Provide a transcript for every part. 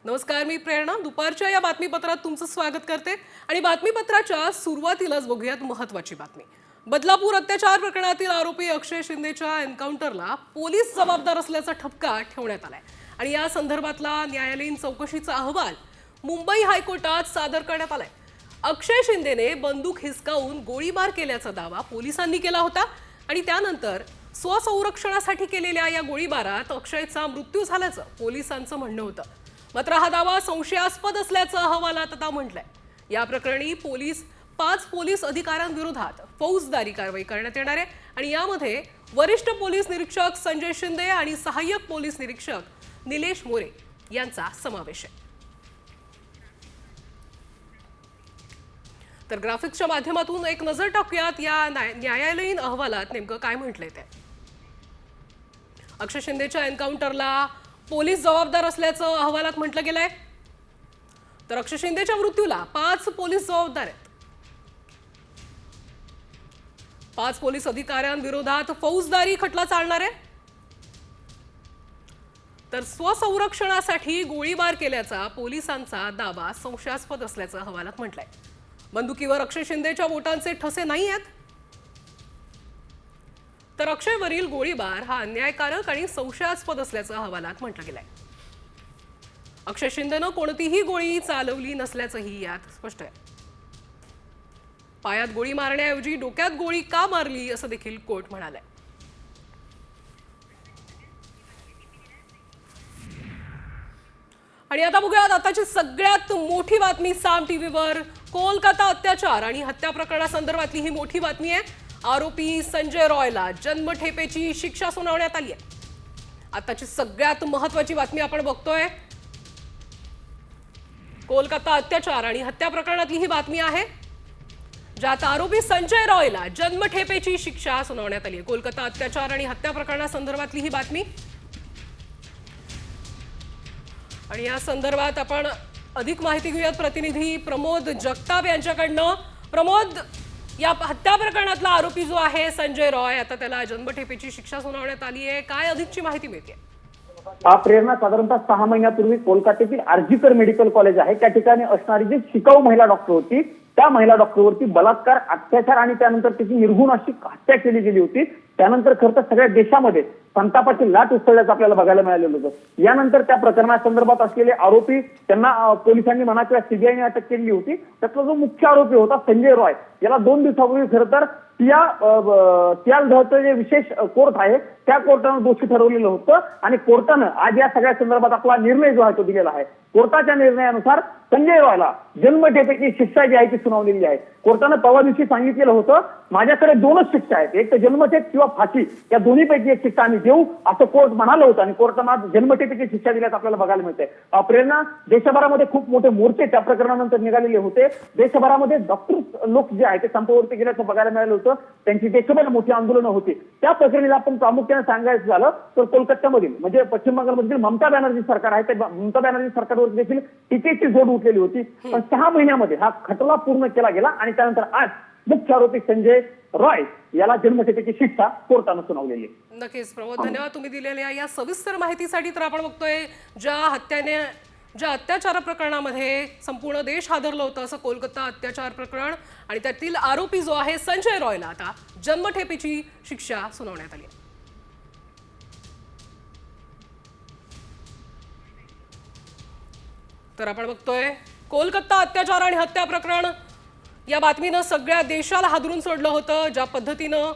नमस्कार, मी प्रेरणा. दुपारच्या या बातमीपत्रात तुमचं स्वागत करते आणि बातमीपत्राच्या सुरुवातीलाच बघूयात महत्त्वाची बातमी. बदलापूर अत्याचार प्रकरणातील आरोपी अक्षय शिंदेच्या एन्काउंटरला पोलीस जबाबदार असल्याचा ठपका ठेवण्यात आलाय आणि या संदर्भातला न्यायालयीन चौकशीचा अहवाल मुंबई हायकोर्टात सादर करण्यात आलाय. अक्षय शिंदेने बंदूक हिसकावून गोळीबार केल्याचा दावा पोलिसांनी केला होता आणि त्यानंतर स्वसंरक्षणासाठी केलेल्या या गोळीबारात अक्षयचा मृत्यू झाल्याचं पोलिसांचं म्हणणं होतं. मात्र हा दावा संशयास्पद असल्याचं अहवालात आता म्हटलंय. या प्रकरणी 5 पोलीस अधिकाऱ्यांविरोधात फौजदारी कारवाई करण्यात येणार आहे आणि यामध्ये वरिष्ठ पोलीस निरीक्षक संजय शिंदे आणि सहाय्यक पोलीस निरीक्षक निलेश मोरे यांचा समावेश आहे. तर ग्राफिक्सच्या माध्यमातून एक नजर टाकूयात या न्यायालयीन अहवालात नेमकं काय म्हटलंय ते. अक्षय शिंदेच्या एन्काउंटरला पोलीस जबाबदार असल्याचं अहवालात म्हटलं गेलंय. तर अक्षय शिंदेच्या मृत्यूला 5 पोलीस जबाबदार आहेत. 5 पोलीस अधिकाऱ्यांविरोधात फौजदारी खटला चालणार आहे. तर स्वसंरक्षणासाठी गोळीबार केल्याचा पोलिसांचा दावा संशयास्पद असल्याचं अहवालात म्हटलंय. बंदुकीवर अक्षय शिंदेच्या बोटांचे ठसे नाही आहेत. तर अक्षयवरील गोळीबार हा अन्यायकारक आणि संशयास्पद असल्याचं अहवालात म्हटलं गेलंय. अक्षय शिंदेनं कोणतीही गोळी चालवली नसल्याचंही यात स्पष्ट आहे. पायात गोळी मारण्याऐवजी डोक्यात गोळी का मारली असं देखील कोर्ट म्हणालाय. आणि आता बघूयात आताची सगळ्यात मोठी बातमी साम टीव्हीवर. कोलकाता अत्याचार आणि हत्या प्रकरणासंदर्भातली ही मोठी बातमी आहे. आरोपी संजय रॉयला जन्मठेपेची शिक्षा सुनावण्यात आली आहे. आताची सगळ्यात महत्त्वाची बातमी आपण बघतोय. कोलकाता अत्याचार आणि हत्या प्रकरणातली ही बातमी आहे, ज्यात आरोपी संजय रॉयला जन्मठेपेची शिक्षा सुनावण्यात आली आहे. कोलकाता अत्याचार आणि हत्या प्रकरणासंदर्भातली ही बातमी आणि या संदर्भात आपण अधिक माहिती घेऊयात प्रतिनिधी प्रमोद जगताप यांच्याकडनं. प्रमोद, या हत्या प्रकरणातला आरोपी जो आहे संजय रॉय, आता त्याला जन्मठेपेची शिक्षा सुनावण्यात आली आहे. काय अधिकची माहिती मिळते? प्रेरणा, साधारणतः 6 महिन्यापूर्वी कोलकात्यातील आरजीकर मेडिकल कॉलेज आहे त्या ठिकाणी असणारी जी शिकाऊ महिला डॉक्टर होती, त्या महिला डॉक्टरवरती बलात्कार, अत्याचार आणि त्यानंतर तिची निर्घृण अशी हत्या केली गेली होती. त्यानंतर खरं तर सगळ्या देशामध्ये संतापाची लाट उसळल्याचं आपल्याला बघायला मिळालेलं होतं. यानंतर त्या प्रकरणासंदर्भात असलेले आरोपी त्यांना पोलिसांनी म्हणा किंवा सीबीआयने अटक केली होती. त्यातला जो मुख्य आरोपी होता संजय रॉय, याला 2 दिवसापूर्वी खरं तर जे विशेष कोर्ट आहे त्या कोर्टानं दोषी ठरवलेलं होतं आणि कोर्टानं आज या सगळ्या संदर्भात आपला निर्णय जो आहे तो दिलेला आहे. कोर्टाच्या निर्णयानुसार संजय रॉयला जन्मठेपेची शिक्षा जी आहे ती सुनावलेली आहे. कोर्टानं परवा दिवशी सांगितलेलं होतं, माझ्याकडे 2च शिक्षा आहेत, एक तर जन्मठेप किंवा फाशी, या दोन्हीपैकी एक शिक्षा आम्ही देऊ असं कोर्ट म्हणालं होतं आणि कोर्टानं आज जन्मठेपेची शिक्षा दिल्याचं आपल्याला बघायला मिळतंय. प्रेरणा, देशभरामध्ये खूप मोठे मोर्चे त्या प्रकरणानंतर निघालेले होते. देशभरामध्ये डॉक्टर लोक जे आहेत ते संपावरती गेल्याचं बघायला मिळालं होतं. त्यांची देशभर मोठी आंदोलनं होती. त्या प्रकरणीला आपण प्रामुख्याने सांगायचं झालं तर कोलकात्यामधील म्हणजे पश्चिम बंगालमधील ममता बॅनर्जी सरकार आहे, त्या ममता बॅनर्जी सरकारवर देखील टीकेची जोड उठलेली होती. पण 6 महिन्यामध्ये हा खटला पूर्ण केला गेला आणि त्यानंतर आज मुख्य आरोपी संजय रॉय याला जन्मठेपेची शिक्षा कोर्टानं सुनावलेली आहे. नक्कीच प्रमोद, धन्यवाद तुम्ही दिलेल्या या सविस्तर माहितीसाठी. तर आपण बघतोय ज्या अत्याचार प्रकरणामध्ये संपूर्ण देश हादरलं होतं असं कोलकाता अत्याचार प्रकरण आणि त्यातील आरोपी जो आहे संजय रॉयला आता जन्मठेपेची शिक्षा सुनावण्यात आली. तर आपण बघतोय कोलकाता अत्याचार आणि हत्या प्रकरण, या बातमीनं सगळ्या देशाला हादरून सोडलं होतं. ज्या पद्धतीनं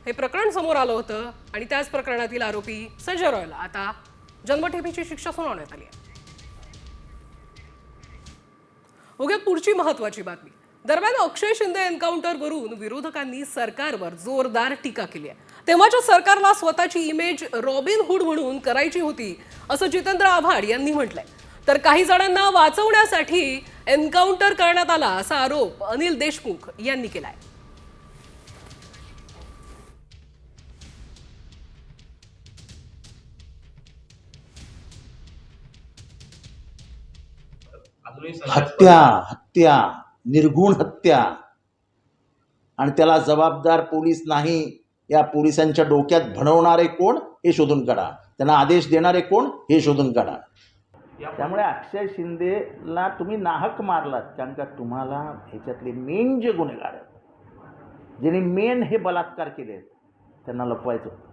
हे प्रकरण समोर आलं होतं आणि त्याच प्रकरणातील आरोपी संजय रॉयला आता जन्मठेपेची शिक्षा सुनावण्यात आली आहे. बघूया पुढची महत्वाची बातमी. दरम्यान अक्षय शिंदे एन्काउंटरवरून विरोधकांनी सरकारवर जोरदार टीका केली आहे. तेव्हाच्या सरकारला स्वतःची इमेज रॉबिनहुड म्हणून करायची होती असं जितेंद्र आव्हाड यांनी म्हटलंय. तर काही जणांना वाचवण्यासाठी एन्काउंटर करण्यात आला असा आरोप अनिल देशमुख यांनी केलाय. हत्या निर्घुण हत्या आणि त्याला जबाबदार पोलीस नाही, या पोलिसांच्या डोक्यात भणवणारे कोण हे शोधून काढा, त्यांना आदेश देणारे कोण हे शोधून काढा. त्यामुळे अक्षय शिंदेला तुम्ही नाहक मारलात, कारण का तुम्हाला ह्याच्यातले मेन जे गुन्हेगार आहेत, ज्यांनी मेन हे बलात्कार केले आहेत, त्यांना लपवायचं होतं.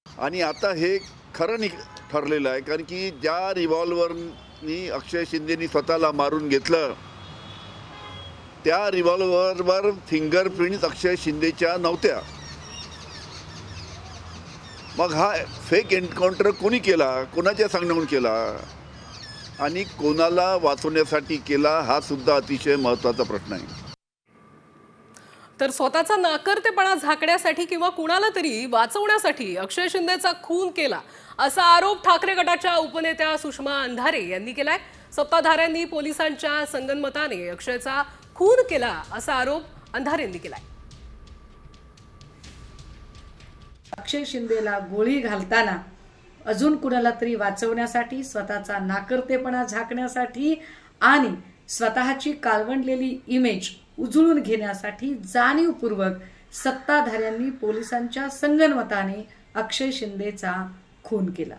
आणि आता हे खरं ठरलेलं आहे, कारण की ज्या रिव्हॉल्वरनी अक्षय शिंदेनी स्वतःला मारून घेतलं त्या रिव्हॉल्वरवर फिंगरप्रिंट्स अक्षय शिंदेच्या नव्हत्या. मग हा फेक एन्काउंटर कोणी केला, कोणाच्या सांगण्यावरून केला आणि कोणाला वाचवण्यासाठी केला, हा सुद्धा अतिशय महत्त्वाचा प्रश्न आहे. तर स्वतःचा नाकर्तेपणा झाकण्यासाठी किंवा कुणाला तरी वाचवण्यासाठी अक्षय शिंदेचा खून केला असा आरोप ठाकरे गटाच्या उपनेत्या सुषमा अंधारे यांनी केलाय. सत्ताधाऱ्यांनी पोलिसांच्या संगनमताने अक्षयचा खून केला असा आरोप अंधारेंनी केलाय. अक्षय शिंदेला गोळी घालताना अजून कुणाला तरी वाचवण्यासाठी, स्वतःचा नाकर्तेपणा झाकण्यासाठी आणि स्वतःची कालवंडलेली इमेज उजळून घेण्यासाठी जाणीवपूर्वक सत्ताधाऱ्यांनी पोलिसांच्या संगनमताने अक्षय शिंदेचा खून केला.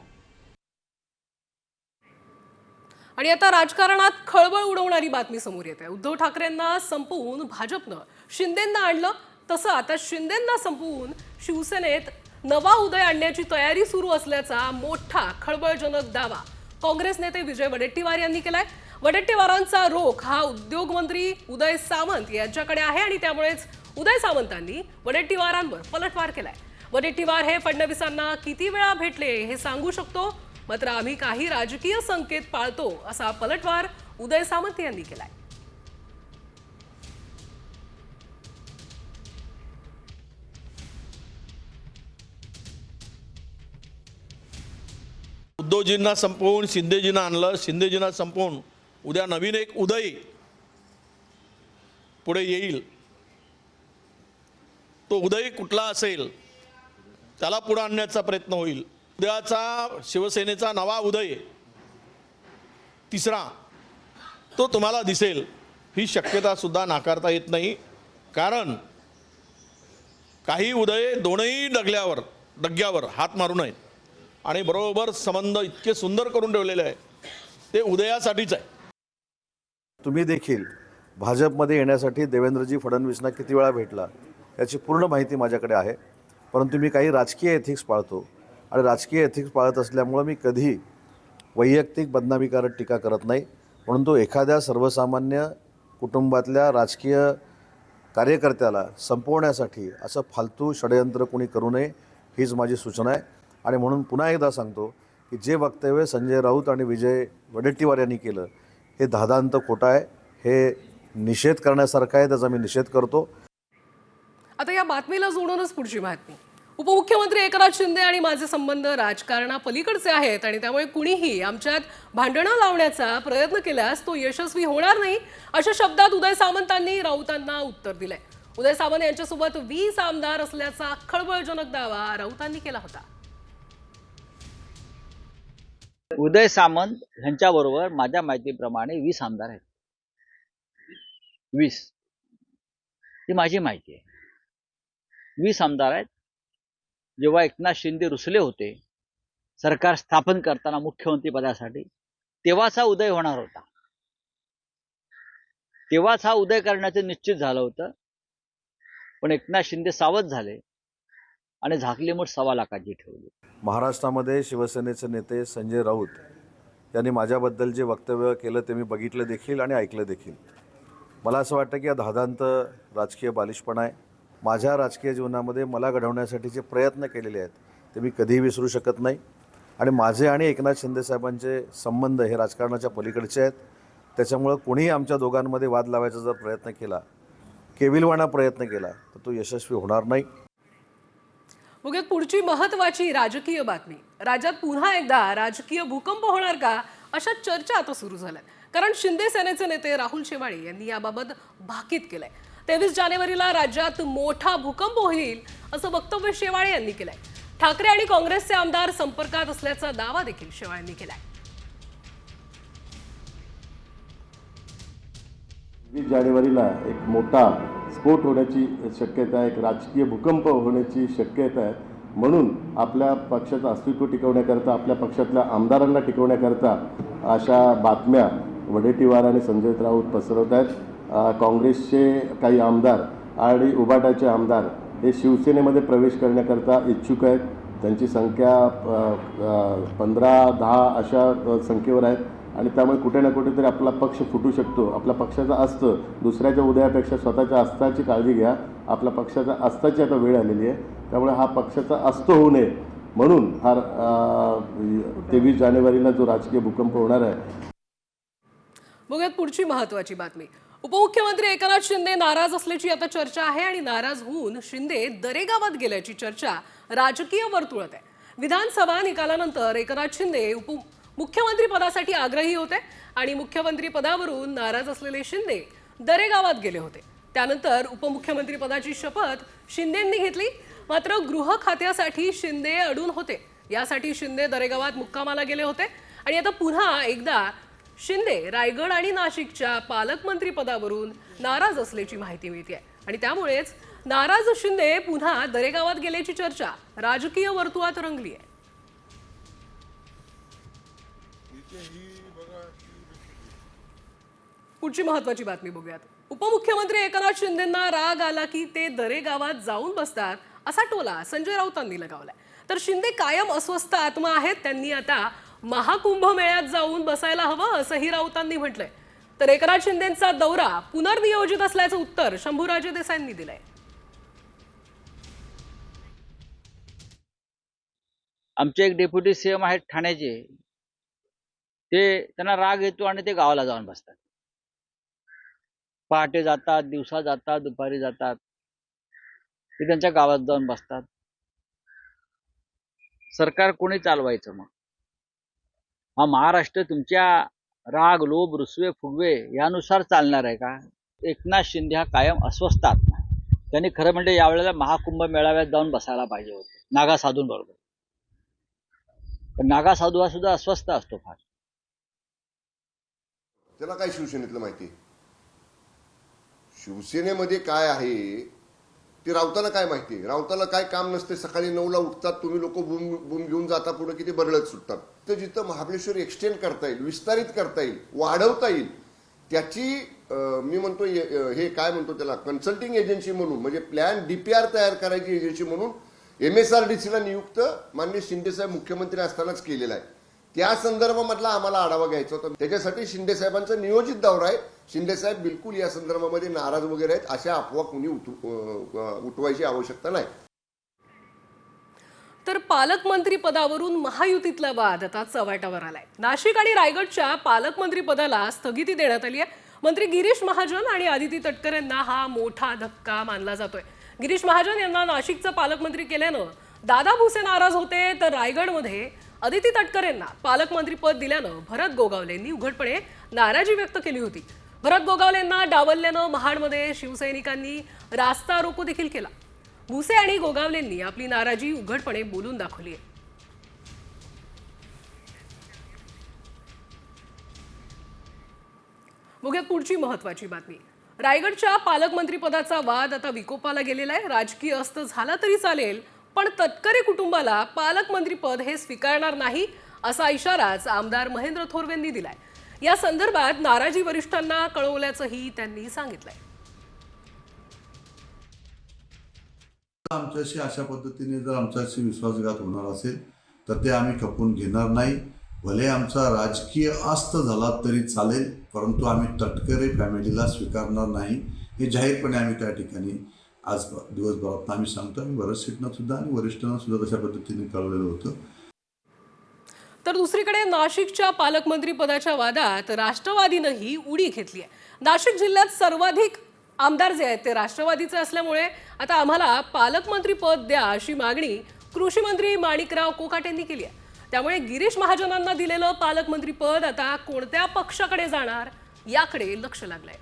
आणि आता राजकारणात खळबळ उडवणारी बातमी समोर येते. उद्धव ठाकरेंना संपवून भाजपनं शिंदेंना आणलं, तसं आता शिंदेंना संपवून शिवसेनेत नवा उदय आणण्याची तयारी सुरू असल्याचा मोठा खळबळजनक दावा काँग्रेस नेते विजय वडेट्टीवार यांनी केलाय. वडेट्टीवारांचा रोख हा उद्योगमंत्री उदय सामंत यांच्याकडे आहे आणि त्यामुळेच उदय सामंतांनी वडेट्टीवारांवर पलटवार केलाय. वडेट्टीवार हे फडणवीसांना किती वेळा भेटले हे सांगू शकतो, मात्र आम्ही काही राजकीय संकेत पाळतो असा पलटवार उदय सामंत यांनी केलाय. उद्धवजींना संपवून शिंदेजींना आणलं, शिंदेजींना संपवून उद्या नवीन एक उदय पुढे येईल. तो उदय कुठला असेल त्याला पुढे आणण्याचा प्रयत्न होईल. उद्याचा शिवसेनेचा नवा उदय तिसरा तो तुम्हाला दिसेल, ही शक्यता सुद्धा नाकारता येत नाही. कारण काही उदय दोनही डग्यावर हात मारू नयेत आणि बरोबर संबंध इतके सुंदर करून ठेवलेले आहे, ते उदयासाठीच आहे. तुम्ही देखील भाजपमध्ये येण्यासाठी देवेंद्रजी फडणवीसना किती वेळा भेटला याची पूर्ण माहिती माझ्याकडे आहे. परंतु मी काही राजकीय एथिक्स पाळतो आणि राजकीय एथिक्स पाळत असल्यामुळं मी कधी वैयक्तिक बदनामी करत टीका करत नाही. म्हणून तो एखाद्या सर्वसामान्य कुटुंबातल्या राजकीय कार्यकर्त्याला संपवण्यासाठी असं फालतू षडयंत्र कोणी करू नये, हीच माझी सूचना आहे. आणि म्हणून पुन्हा एकदा सांगतो की जे वक्तव्य संजय राऊत आणि विजय वडेट्टीवार यांनी केलं हे धादांत खोटं आहे, हे निषेध करण्यासारखं आहे, त्याचा मी निषेध करतो. आता या बातमीला जोडूनच पुढची बातमी. उपमुख्यमंत्री एकनाथ शिंदे आणि माझे संबंध राजकारणापलीकडचे आहेत आणि त्यामुळे कुणीही आमच्यात भांडणं लावण्याचा प्रयत्न केल्यास तो यशस्वी होणार नाही, अशा शब्दात उदय सामंतांनी राऊतांना उत्तर दिलंय. उदय सामंत यांच्यासोबत 20 आमदार असल्याचा खळबळजनक दावा राऊतांनी केला होता. उदय सामंत यांच्याबरोबर माझ्या माहितीप्रमाणे 20 आमदार आहेत. 20 ही माझी माहिती आहे. 20 आमदार आहेत. जेव्हा एकनाथ शिंदे रुसले होते सरकार स्थापन करताना मुख्यमंत्री पदासाठी, तेव्हाच हा उदय होणार होता. तेव्हाच हा उदय करण्याचे निश्चित झालं होतं. पण एकनाथ शिंदे सावध झाले आणि झाकली मूठ 1.25 लाखाची ठेवली. महाराष्ट्रामध्ये शिवसेनेचे नेते संजय राऊत यांनी माझ्याबद्दल जे वक्तव्य केलं ते मी बघितलं देखील आणि ऐकलं देखील. मला असं वाटतं की हा धादांत राजकीय बालिशपणा आहे. माझ्या राजकीय जीवनामध्ये मला घडवण्यासाठी जे प्रयत्न केलेले आहेत ते मी कधीही विसरू शकत नाही. आणि माझे आणि एकनाथ शिंदे साहेबांचे संबंध हे राजकारणाच्या पलीकडचे आहेत. त्याच्यामुळं कोणीही आमच्या दोघांमध्ये वाद लावायचा जर प्रयत्न केला, केविलवाणा प्रयत्न केला, तर तो यशस्वी होणार नाही. बघूयात पुढची महत्वाची राजकीय बातमी. राज्यात पुन्हा एकदा राजकीय भूकंप होणार का, अशा चर्चा आता सुरू झाल्या. कारण शिंदे सेनेचे नेते राहुल शेवाळे यांनी याबाबत भाकीत केलंय. 23 जानेवारीला राज्यात मोठा भूकंप होईल असं वक्तव्य शेवाळे यांनी केलंय. ठाकरे आणि काँग्रेसचे आमदार संपर्कात असल्याचा दावा देखील शेवाळेंनी केलाय. 20 जानेवारीला एक मोठा स्फोट होण्याची शक्यता आहे, एक राजकीय भूकंप होण्याची शक्यता आहे. म्हणून आपल्या पक्षाचं अस्तित्व टिकवण्याकरता, आपल्या पक्षातल्या आमदारांना टिकवण्याकरता अशा बातम्या वडेट्टीवार आणि संजय राऊत पसरवत आहेत. काँग्रेसचे काही आमदार आणि उभाटाचे आमदार हे शिवसेनेमध्ये प्रवेश करण्याकरता इच्छुक आहेत. त्यांची संख्या 15-10 अशा संख्येवर आहेत आणि त्यामुळे कुठे ना कुठेतरी आपला पक्ष फुटू शकतो. आपल्या पक्षाचं अस्तं दुसऱ्याच्या उदयापेक्षा स्वतःच्या अस्ताची काळजी घ्या. आपल्या पक्षाच्या अस्ताची आता वेळ आलेली आहे. त्यामुळे हा पक्षाचा अस्त होऊ नये म्हणून हा 23 जानेवारीला जो राजकीय भूकंप होणार आहे. बघूयात पुढची महत्वाची बातमी. उपमुख्यमंत्री एकनाथ शिंदे नाराज असल्याची आता चर्चा आहे आणि नाराज होऊन शिंदे दरेगावात गेल्याची चर्चा राजकीय वर्तुळात आहे. विधानसभा निकालानंतर एकनाथ शिंदे मुख्यमंत्री पदासाठी आग्रही होते आणि मुख्यमंत्री पदावरून नाराज असलेले शिंदे दरेगावात गेले होते. त्यानंतर उपमुख्यमंत्री पदाची शपथ शिंदेंनी घेतली. मात्र गृह खात्यासाठी शिंदे अडून होते. यासाठी शिंदे दरेगावात मुक्कामाला गेले होते आणि आता पुन्हा एकदा शिंदे रायगड आणि नाशिकच्या पालकमंत्री पदावरून नाराज असल्याची माहिती मिळते आणि त्यामुळेच नाराज शिंदे पुन्हा दरेगावात गेल्याची चर्चा राजकीय वर्तुळात रंगली आहे. पुढची महत्वाची बातमी बघूयात. उपमुख्यमंत्री एकनाथ शिंदेंना राग आला की ते दरेगावात जाऊन बसतात असा टोला संजय राऊतांनी लगावलाय. तर शिंदे कायम अस्वस्थ आत्मा आहेत. त्यांनी आता महाकुंभ मेळ्यात जाऊन बसायला हवं असंही राऊतांनी म्हटलंय. तर एकनाथ शिंदेंचा दौरा पुनर्नियोजित असल्याचं उत्तर शंभूराजे देसाईंनी दिलंय. आमचे एक डेप्युटी सीएम आहेत ठाण्याचे, ते त्यांना राग येतो आणि ते गावाला जाऊन बसतात. पहाटे जातात, दिवसा जातात, दुपारी जातात, ते त्यांच्या गावात जाऊन बसतात. सरकार कोणी चालवायचं मग? हा महाराष्ट्र तुमच्या राग, लोभ, रुसवे, फुगवे यानुसार चालणार आहे का? एकनाथ शिंदे हा कायम अस्वस्थ आत्मा. त्यांनी खरं म्हणजे यावेळेला महाकुंभ मेळाव्यात जाऊन बसायला पाहिजे होते नागा साधूंबरोबर. पण नागा साधू हा सुद्धा अस्वस्थ असतो फार. त्याला काय शिवसेनेतलं माहिती? शिवसेनेमध्ये काय आहे ते राऊताला काय माहिती? राऊताला काय काम नसते. सकाळी 9ला उठतात, तुम्ही लोक बूम घेऊन जाता पुढे, किती बरळत सुटतात. तर जिथं महाबळेश्वर एक्सटेंड करता येईल, विस्तारित करता येईल, वाढवता येईल, त्याची मी म्हणतो हे काय म्हणतो त्याला कन्सल्टिंग एजन्सी म्हणून, म्हणजे प्लॅन DPR तयार करायची एजन्सी म्हणून MSRDCला नियुक्त माननीय शिंदेसाहेब मुख्यमंत्री असतानाच केलेला आहे. त्या संदर्भामधला आम्हाला आढावा घ्यायचा होता. त्याच्यासाठी शिंदे साहेबांचा नियोजित दौरा आहे. शिंदे साहेब बिलकुल या संदर्भामध्ये नाराज वगैरे आहेत. अशा अफवा कुणी उठवायची आवश्यकता नाही. तर पालकमंत्री पदावरून महायुतीतला वाद आता चव्हाट्यावर आलाय. नाशिक आणि रायगडच्या पालकमंत्री पदाला स्थगिती देण्यात आली आहे. मंत्री गिरीश महाजन आणि आदिती तटकरे यांना हा मोठा धक्का मानला जातोय. गिरीश महाजन यांना नाशिकचं पालकमंत्री केल्यानं दादा भुसे नाराज होते. तर रायगडमध्ये आदिती तटकरेंना पालकमंत्री पद दिल्यानं भरत गोगावलेंनी उघडपणे नाराजी व्यक्त केली होती. भरत गोगावलेंना डावलल्यानं महाडमध्ये शिवसैनिकांनी रास्ता रोको देखील केला. भुसे आणि गोगावलेंनी आपली नाराजी उघडपणे बोलून दाखवली आहे. बघूया पुढची महत्वाची बातमी. रायगडच्या पालकमंत्री पदाचा वाद आता विकोपाला गेलेला आहे. राजकीय अस्त झाला तरी चालेल, पण तटकरे कुटुंबाला पालकमंत्री पद हे स्वीकारणार नाही असा इशाराच आमदार महेंद्र थोरवेंनी दिलाय. या संदर्भात नाराजी वरिष्ठांना कळवल्याचंही त्यांनी सांगितलंय. आमच्याशी अशा पद्धतीने जर आमच्याशी विश्वासघात होणार असेल तर ते आम्ही खपून घेणार नाही. भले आमचा राजकीय अस्त झाला तरी चालेल, परंतु आम्ही तटकरे फॅमिलीला स्वीकारणार नाही हे जाहीरपणे आम्ही त्या ठिकाणी आज दिवसभरात आम्ही सांगतो. आम्ही बऱ्याच सीटना सुद्धा आणि वरिष्ठांना सुद्धा तशा पद्धतीने कळवलेलं होतं. तर दुसरीकडे नाशिकच्या पालकमंत्री पदाच्या वादात राष्ट्रवादीनंही उडी घेतली आहे. नाशिक जिल्ह्यात सर्वाधिक आमदार जे आहेत ते राष्ट्रवादीचे असल्यामुळे आता आम्हाला पालकमंत्री पद द्या अशी मागणी कृषी मंत्री माणिकराव कोकाटेंनी केली आहे. त्यामुळे गिरीश महाजनांना दिलेलं पालकमंत्री पद आता कोणत्या पक्षाकडे जाणार याकडे लक्ष लागलंय.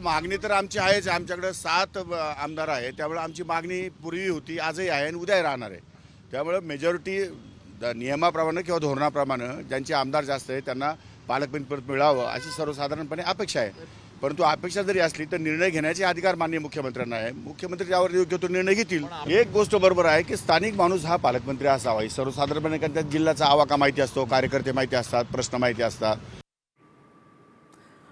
मागणी तर आमची आहेच. आमच्याकडे 7 आमदार आहेत, त्यामुळे आमची मागणी पूर्वी होती, आजही आहे आणि उद्याही राहणार आहे. त्यामुळे मेजॉरिटी नियमाप्रमाणे किंवा धोरणाप्रमाणे ज्यांचे आमदार जास्त आहेत त्यांना पालकमंत्री पद मिळावं अशी सर्वसाधारणपणे अपेक्षा आहे. परंतु अपेक्षा जरी असली तर निर्णय घेण्याचे अधिकार माननीय मुख्यमंत्र्यांना आहे. मुख्यमंत्री त्यावर योग्य तो निर्णय घेतील. एक गोष्ट बरोबर आहे की स्थानिक माणूस हा पालकमंत्री असावा. सर्वसाधारणपणे त्या जिल्ह्याचा आवाका माहिती असतो, कार्यकर्ते माहिती असतात, प्रश्न माहिती असतात.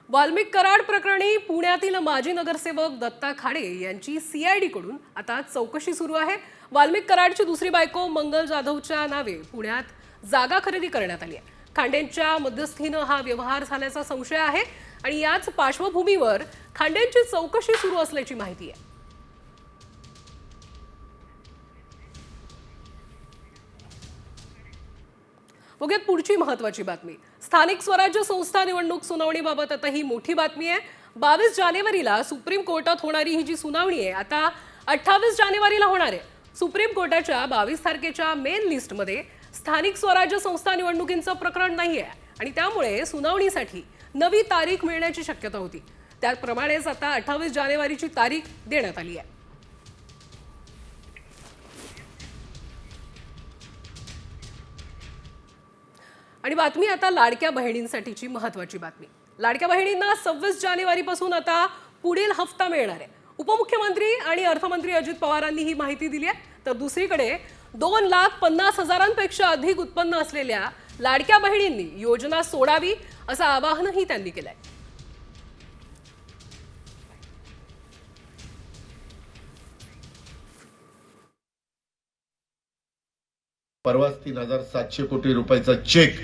वाल्मिक कराड प्रकरणी पुण्यातील माजी नगरसेवक दत्ता खाडे यांची CID कडून आता चौकशी सुरू आहे. वाल्मिक कराडची दुसरी बायको मंगल जाधवच्या नावे पुण्यात जागा खरेदी करण्यात आली आहे. खांडेंच्या मध्यस्थीनं हा व्यवहार झाल्याचा संशय आहे आणि याच पार्श्वभूमीवर खांडेंची चौकशी सुरू असल्याची माहिती आहे. बघूयात पुढची महत्वाची बातमी. स्थानिक स्वराज्य संस्था निवडणूक सुनावणीबाबत आता ही मोठी बातमी आहे. 22 जानेवारीला सुप्रीम कोर्टात होणारी ही जी सुनावणी आहे आता 28 जानेवारीला होणार आहे. सुप्रीम कोर्टाच्या 22 तारखेच्या मेन लिस्टमध्ये स्थानिक स्वराज्य संस्था निवडणुकींचं प्रकरण नाही आहे आणि त्यामुळे सुनावणीसाठी नवी तारीख मिळण्याची शक्यता होती. त्याप्रमाणेच आता 28 जानेवारीची तारीख देण्यात आली आहे. आणि बातमी आता लाडक्या बहिणींसाठीची महत्वाची बातमी. लाडक्या बहिणींना 26 जानेवारीपासून आता पुढील हप्ता मिळणार आहे. उपमुख्यमंत्री आणि अर्थमंत्री अजित पवारांनी ही माहिती दिली आहे. तर दुसरीकडे 2,50,000पेक्षा अधिक उत्पन्न असलेल्या लाडक्या बहिणींनी योजना सोडावी असं आवाहनही त्यांनी केलंय. परवाच 3,700 कोटी रुपयाचा चेक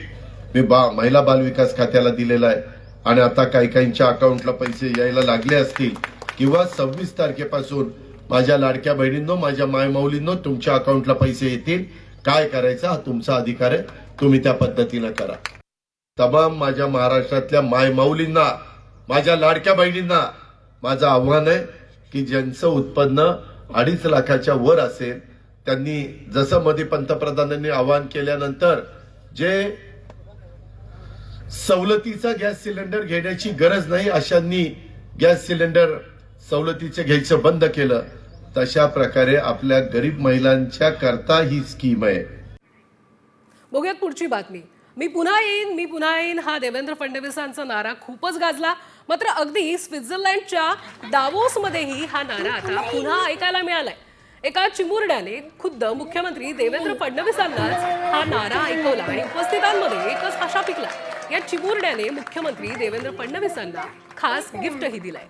मी महिला बाल विकास खात्याला दिलेला आहे आणि आता काही काहींच्या अकाउंटला पैसे यायला लागले असतील किंवा 26 तारखेपासून माझ्या लाडक्या बहिणींनो, माझ्या मायमौलींनो तुमच्या अकाउंटला पैसे येतील. काय करायचं हा तुमचा अधिकार आहे, तुम्ही त्या पद्धतीनं करा. तमाम माझ्या महाराष्ट्रातल्या मायमौलींना, माझ्या लाडक्या बहिणींना माझं आव्हान आहे की ज्यांचं उत्पन्न 2.5 लाखाच्या वर असेल त्यांनी जसं मध्ये पंतप्रधानांनी आवाहन केल्यानंतर जे सवलतीचा गॅस सिलेंडर घेण्याची गरज नाही अशांनी गॅस सिलेंडर सवलतीचे घ्यायचं बंद केलं, तशा प्रकारे आपल्या गरीब महिलांच्या करता ही स्कीम आहे. बघूयात पुढची बातमी. मी पुन्हा येईन हा देवेंद्र फडणवीसांचा नारा खूपच गाजला. मात्र अगदी स्वित्झर्लंडच्या दावोसमध्येही हा नारा आता पुन्हा ऐकायला मिळालाय. एका चिमुरड्याने खुद्द मुख्यमंत्री देवेंद्र फडणवीसांनाच हा नारा ऐकवला आणि उपस्थितांमध्ये एकच हशा पिकला. या चिमुरड्याने मुख्यमंत्री देवेंद्र फडणवीसांना खास गिफ्टही दिलंय.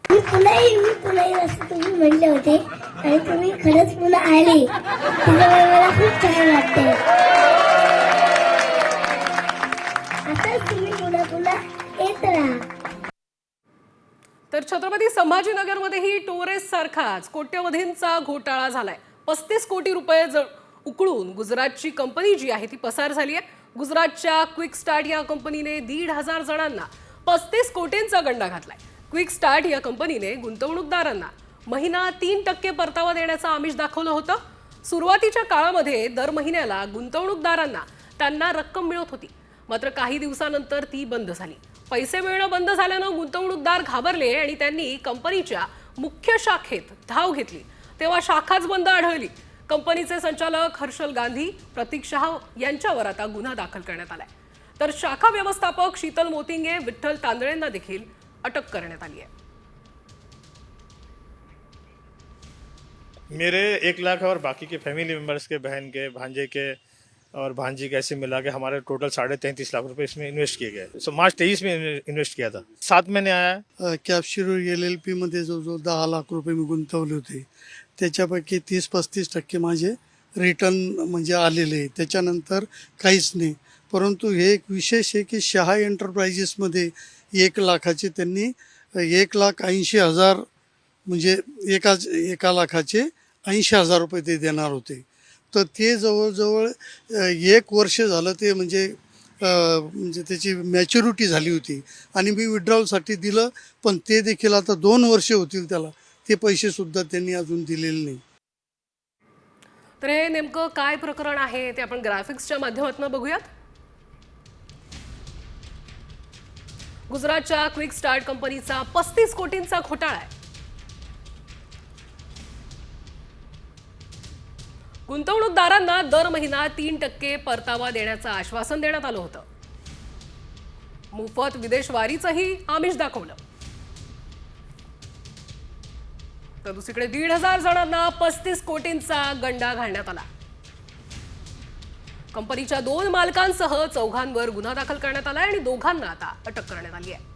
मी पुन्हा येईन असं तुम्ही म्हणले होते आणि तुम्ही खरंच पुन्हा आले, त्याच्यामुळे मला खूप छान वाटते. आताच तुम्ही पुन्हा येत राहा. तर छत्रपती संभाजीनगरमध्येही टोरेस सारखाच कोट्यवधींचा घोटाळा झालाय. 35 कोटी रुपये उकळून गुजरातची कंपनी जी आहे ती पसार झाली आहे. गुजरातच्या क्विक स्टार्ट या कंपनीने 1,500 जणांना 35 कोटींचा गंडा घातलाय. क्विक स्टार्ट या कंपनीने गुंतवणूकदारांना महिना 3% परतावा देण्याचं आमिष दाखवलं होतं. सुरुवातीच्या काळामध्ये दर महिन्याला गुंतवणूकदारांना त्यांना रक्कम मिळत होती. मात्र काही दिवसानंतर ती बंद झाली. पैसे मिळणं बंद झाल्यानं गुंतवणूकदार घाबरले आणि त्यांनी कंपनीच्या मुख्य शाखेत धाव घेतली. तेव्हा शाखाच बंद आढळली. कंपनीचे संचालक हर्षल गांधी, प्रतीक शाह यांच्यावर आता गुन्हा दाखल करण्यात आलाय. तर शाखा व्यवस्थापक शीतल मोतिंगे, विठ्ठल तांदळेंना देखील अटक करण्यात आली आहे. मेरे 1 लाख और बाकी के फैमिली मेंबर्स के, बहन के, भांजे के और भांजी के ऐसे मिला के हमारे टोटल 33.5 लाख रुपए इसमें इन्वेस्ट किए गए. सो मार्च 23 में इन्वेस्ट किया था. 7 महीने आया. कॅप्शिरो LLP मध्ये जो 10 लाख रुपये मी गुंतवले होते त्याच्यापैकी 30-35% माझे रिटर्न म्हणजे आलेले. त्याच्यानंतर काहीच नाही. परंतु हे एक विशेष आहे की शहा एंटरप्राइजेसमध्ये 1 लाखाचे त्यांनी 1,80,000 म्हणजे एका लाखाचे 80,000 रुपये ते देणार होते. तर ते जवळजवळ 1 वर्ष झालं ते म्हणजे त्याची मॅच्युरिटी झाली होती आणि मी विड्रॉलसाठी दिलं, पण ते देखील आता 2 वर्ष होतील त्याला, ते पैसेसुद्धा त्यांनी अजून दिलेले नाही. तर हे नेमकं काय प्रकरण आहे ते आपण ग्राफिक्सच्या माध्यमातून बघूयात. गुजरातच्या क्विक स्टार्ट कंपनीचा 35 कोटींचा घोटाळा आहे. गुंतवणूकदारांना दर महिना 3% परतावा देण्याचं आश्वासन देण्यात आलं होतं. मोफत विदेशवारीचंही आमिष दाखवलं. तर दुसरीकडे 1,500 जणांना 35 कोटींचा गंडा घालण्यात आला. कंपनीच्या 2 मालकांसह 4 गुन्हा दाखल करण्यात आला आणि 2 आता अटक करण्यात आली आहे.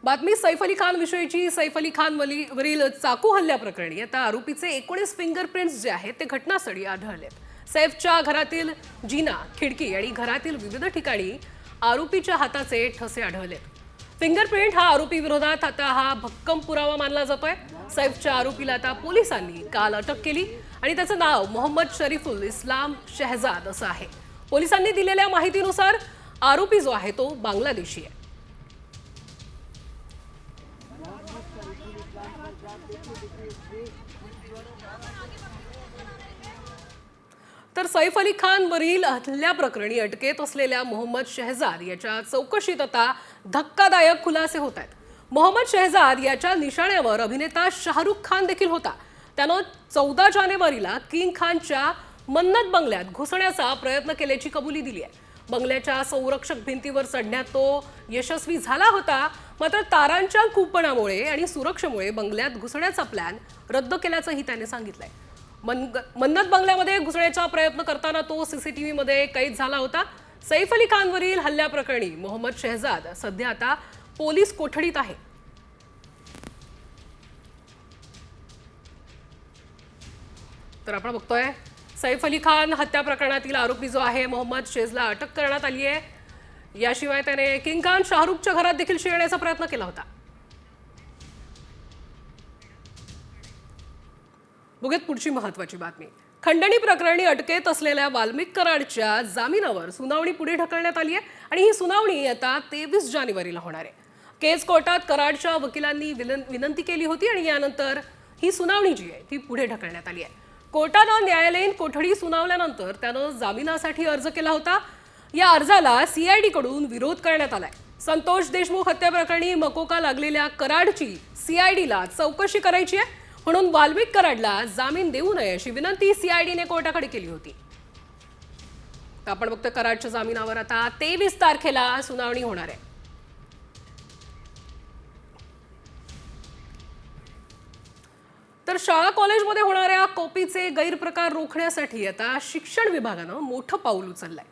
बातमी सैफ अली खान विषयीची. सैफ अली खान वरील चाकू हल्ल्याप्रकरणी आता आरोपीचे 19 फिंगरप्रिंट्स जे आहेत ते घटनास्थळी आढळलेत. सैफच्या घरातील जिना, खिडकी आणि घरातील विविध ठिकाणी आरोपीच्या हाताचे ठसे आढळलेत. फिंगरप्रिंट हा आरोपी विरोधात आता हा भक्कम पुरावा मानला जातोय. सैफच्या आरोपीला आता पोलिसांनी काल अटक केली आणि त्याचं नाव मोहम्मद शरीफुल इस्लाम शहजाद असं आहे. पोलिसांनी दिलेल्या माहितीनुसार आरोपी जो आहे तो बांगलादेशी आहे. तर सैफ अली खान वरील हल्ल्याप्रकरणी अटकेत असलेल्या मोहम्मद शहजाद याच्या चौकशीत आता धक्कादायक खुलासे होत आहेत. मोहम्मद शहजाद याच्या निशाण्यावर अभिनेता शाहरुख खान देखील होता. त्यानं 14 जानेवारीला किंग खानच्या मन्नत बंगल्यात घुसण्याचा प्रयत्न केल्याची कबुली दिली आहे. बंगल्याच्या संरक्षक भिंतीवर चढण्यात तो यशस्वी झाला होता. मात्र तारांच्या कुंपणामुळे आणि सुरक्षेमुळे बंगल्यात घुसण्याचा प्लॅन रद्द केल्याचंही त्याने सांगितलंय. मन्नत बंगल्यामध्ये घुसण्याचा प्रयत्न करताना तो CCTV मध्ये कैद झाला होता. सैफ अली खानवरील हल्ल्याप्रकरणी मोहम्मद शहजाद सध्या आता पोलीस कोठडीत आहे. तर आपण बघतोय सैफ अली खान हत्या प्रकरणातील आरोपी जो आहे मोहम्मद शेजला अटक करण्यात आली आहे. याशिवाय त्याने किंग खान शाहरुखच्या घरात देखील शिरण्याचा प्रयत्न केला होता. बघूयात पुढची महत्वाची बातमी. खंडणी प्रकरणी अटकेत असलेल्या वाल्मिक कराडच्या जामिनावर सुनावणी पुढे ढकलण्यात आली आहे आणि ही सुनावणी आता 23 जानेवारीला होणार आहे. केस कोर्टात कराडच्या वकिलांनी विनंती केली होती आणि यानंतर ही सुनावणी जी आहे ती पुढे ढकलण्यात आली आहे. कोर्टानं न्यायालयीन कोठडी सुनावल्यानंतर त्यानं जामिनासाठी अर्ज केला होता. या अर्जाला CID कडून विरोध करण्यात आलाय. संतोष देशमुख हत्या प्रकरणी मकोका लागलेल्या कराडची CID ला चौकशी करायची आहे म्हणून वाल्मिक कराडला जामीन देऊ नये अशी विनंती CID ने कोर्टाकडे केली होती. आपण बघतोय कराडच्या जामिनावर आता 23 तारखेला सुनावणी होणार आहे. तर शाळा कॉलेजमध्ये होणाऱ्या कॉपीचे गैरप्रकार रोखण्यासाठी आता शिक्षण विभागानं मोठं पाऊल उचललंय.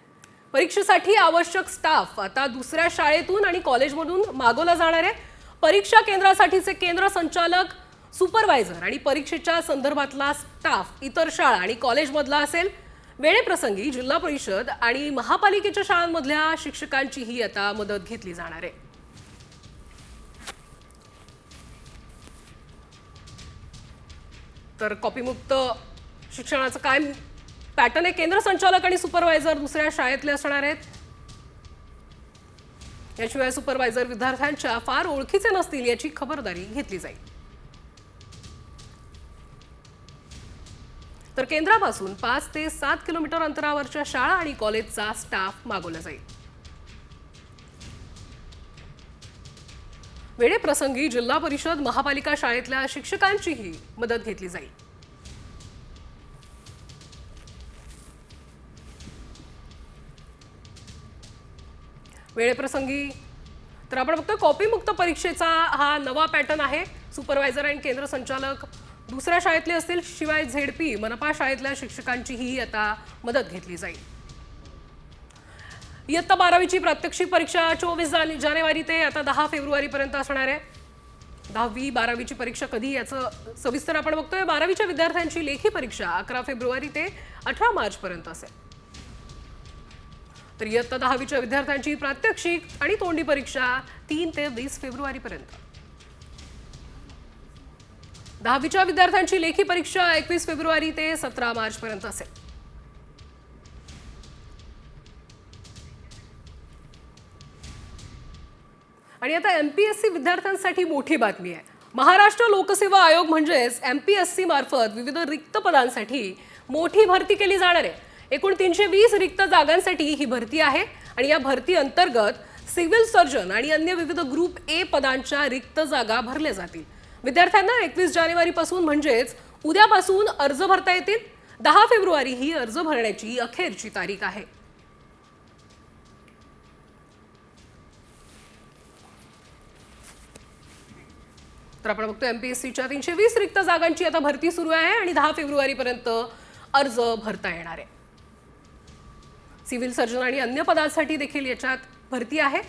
परीक्षेसाठी आवश्यक स्टाफ आता दुसऱ्या शाळेतून आणि कॉलेजमधून मागवला जाणार आहे. परीक्षा केंद्रासाठीचे केंद्र संचालक, सुपरवायझर आणि परीक्षेच्या संदर्भातला स्टाफ इतर शाळा आणि कॉलेजमधला असेल. वेळेप्रसंगी जिल्हा परिषद आणि महापालिकेच्या शाळांमधल्या शिक्षकांचीही आता मदत घेतली जाणार आहे. तर कॉपीमुक्त शिक्षणाचं काय पॅटर्न आहे? केंद्र संचालक आणि सुपरवायझर दुसऱ्या शाळेतले असणार आहेत. याशिवाय सुपरवायझर विद्यार्थ्यांच्या फार ओळखीचे नसतील याची खबरदारी घेतली जाईल. तर केंद्रापासून 5 ते 7 किलोमीटर अंतरावरच्या शाळा आणि कॉलेजचा स्टाफ मागवला जाईल. वेळेप्रसंगी जिल्हा परिषद, महापालिका शाळेतल्या शिक्षकांचीही मदत घेतली जाईल. वेळेप्रसंगी तर आपण बघतो कॉपीमुक्त परीक्षेचा हा नवा पॅटर्न आहे. सुपरवायझर आणि केंद्र संचालक दुसऱ्या शाळेतले असतील. शिवाय ZP, मनपा शाळेतल्या शिक्षकांचीही आता मदत घेतली जाईल. इयत्ता 12वीची प्रात्यक्षिक परीक्षा 24 जानेवारी ते आता 10 फेब्रुवारीपर्यंत असणार आहे. 10वी 12वीची परीक्षा कधी याचं सविस्तर आपण बघतोय. 12वीच्या विद्यार्थ्यांची लेखी परीक्षा 11 फेब्रुवारी ते 18 मार्चपर्यंत असेल. तर इयत्ता 10वीच्या विद्यार्थ्यांची प्रात्यक्षिक आणि तोंडी परीक्षा 3 ते 20 फेब्रुवारीपर्यंत. 10वीच्या विद्यार्थ्यांची लेखी परीक्षा 21 फेब्रुवारी ते 17 मार्चपर्यंत असेल. आणि आता MPSC विद्यार्थ्यांसाठी मोठी बातमी आहे. महाराष्ट्र लोकसेवा आयोग म्हणजेच MPSC मार्फत विविध रिक्त पदांसाठी मोठी भरती केली जाणार आहे. एकूण 320 रिक्त जागांसाठी ही भरती आहे आणि या भरती अंतर्गत सिव्हिल सर्जन आणि अन्य विविध ग्रुप A पदांच्या रिक्त जागा भरल्या जातील. विद्यार्थ्यांना 21 जानेवारीपासून म्हणजेच उद्यापासून अर्ज भरता येतील. 10 फेब्रुवारी ही अर्ज भरण्याची अखेरची तारीख आहे. तर आपण बघतो एमपीएससीच्या 320 रिक्त जागांची आता भरती सुरू आहे आणि 10 फेब्रुवारीपर्यंत अर्ज भरता येणार आहे. सिव्हिल सर्जन आणि अन्य पदांसाठी देखील याच्यात भरती आहे.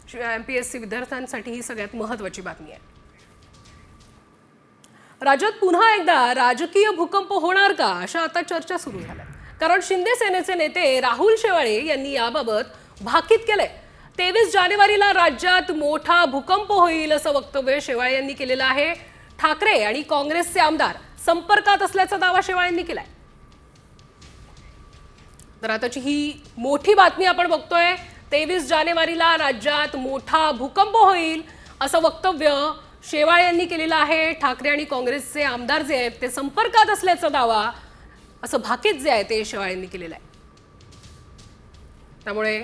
शिवाय एमपीएससी विद्यार्थ्यांसाठी ही सगळ्यात महत्त्वाची बातमी आहे. राज्यात पुन्हा एकदा राजकीय भूकंप होणार का, अशा आता चर्चा सुरू झाल्या. कारण शिंदे सेनेचे नेते राहुल शेवाळे यांनी याबाबत भाकीत केलंय. 23 जानेवारीला राज्यात मोठा भूकंप होईल असं वक्तव्य शेवाळे यांनी केलेलं आहे. ठाकरे आणि काँग्रेसचे आमदार संपर्कात असल्याचा दावा शेवाळे यांनी केलाय. तर आताची ही मोठी बातमी आपण बघतोय. 23 जानेवारीला राज्यात मोठा भूकंप होईल असं वक्तव्य शेवाळे यांनी केलेलं आहे. ठाकरे आणि काँग्रेसचे आमदार जे आहेत ते संपर्कात असल्याचा दावा, असं भाकीत जे आहे ते शेवाळे यांनी केलेलं आहे. त्यामुळे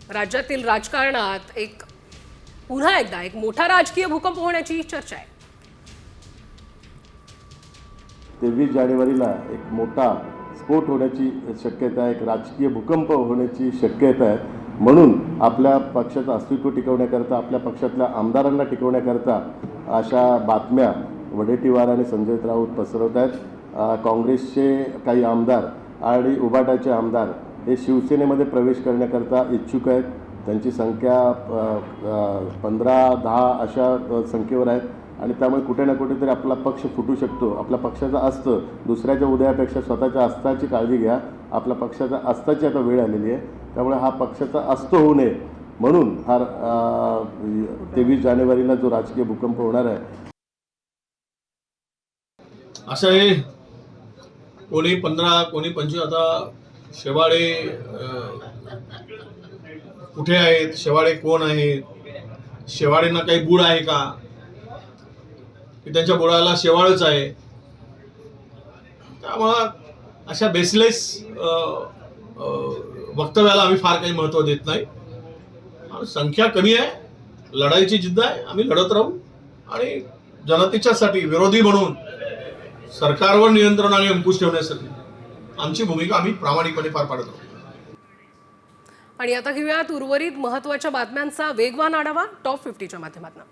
राज्यातील राजकारणात पुन्हा एकदा एक मोठा राजकीय भूकंप होण्याची चर्चा आहे. 23 जानेवारीला एक मोठा स्फोट होण्याची शक्यता आहे, एक राजकीय भूकंप होण्याची शक्यता आहे. म्हणून आपल्या पक्षाचं अस्तित्व टिकवण्याकरता, आपल्या पक्षातल्या आमदारांना टिकवण्याकरता अशा बातम्या वडेट्टीवार आणि संजय राऊत पसरवत आहेत. काँग्रेसचे काही आमदार आणि उभाटाचे आमदार हे शिवसेनेमध्ये प्रवेश करण्याकरता इच्छुक आहेत. त्यांची संख्या 15-10 अशा संख्येवर आहेत आणि त्यामुळे कुठे ना कुठेतरी आपला पक्ष फुटू शकतो. आपल्या पक्षाचं अस्तं दुसऱ्याच्या उदयापेक्षा स्वतःच्या अस्ताची काळजी घ्या. आपल्या पक्षाच्या अस्ताची आता वेळ आलेली आहे. त्यामुळे हा पक्षाचा अस्त होऊ नये म्हणून हा 23 जानेवारीला जो राजकीय भूकंप होणार आहे. असं आहे, कोणी 15 कोणी 25. आता शेवाळे कुठे आहेत, शेवाळे कोण आहेत, शेवाळेंना काही बुड आहे का, की त्यांच्या बुडाला शेवाळच आहे. त्यामुळं अशा बेसलेस वक्तव्याला आम्ही फार काही महत्त्व देत नाही. संख्या कमी आहे, लढाईची जिद्द आहे, आम्ही लढत राहू आणि जनतेच्यासाठी विरोधी म्हणून सरकारवर नियंत्रण आणि अंकुश ठेवण्यासाठी आमची भूमिका आम्ही प्रामाणिकपणे पार पाडत आहोत. आणि आता घेऊयात उर्वरित महत्त्वाच्या बातम्यांचा वेगवान आढावा टॉप 50च्या माध्यमातून.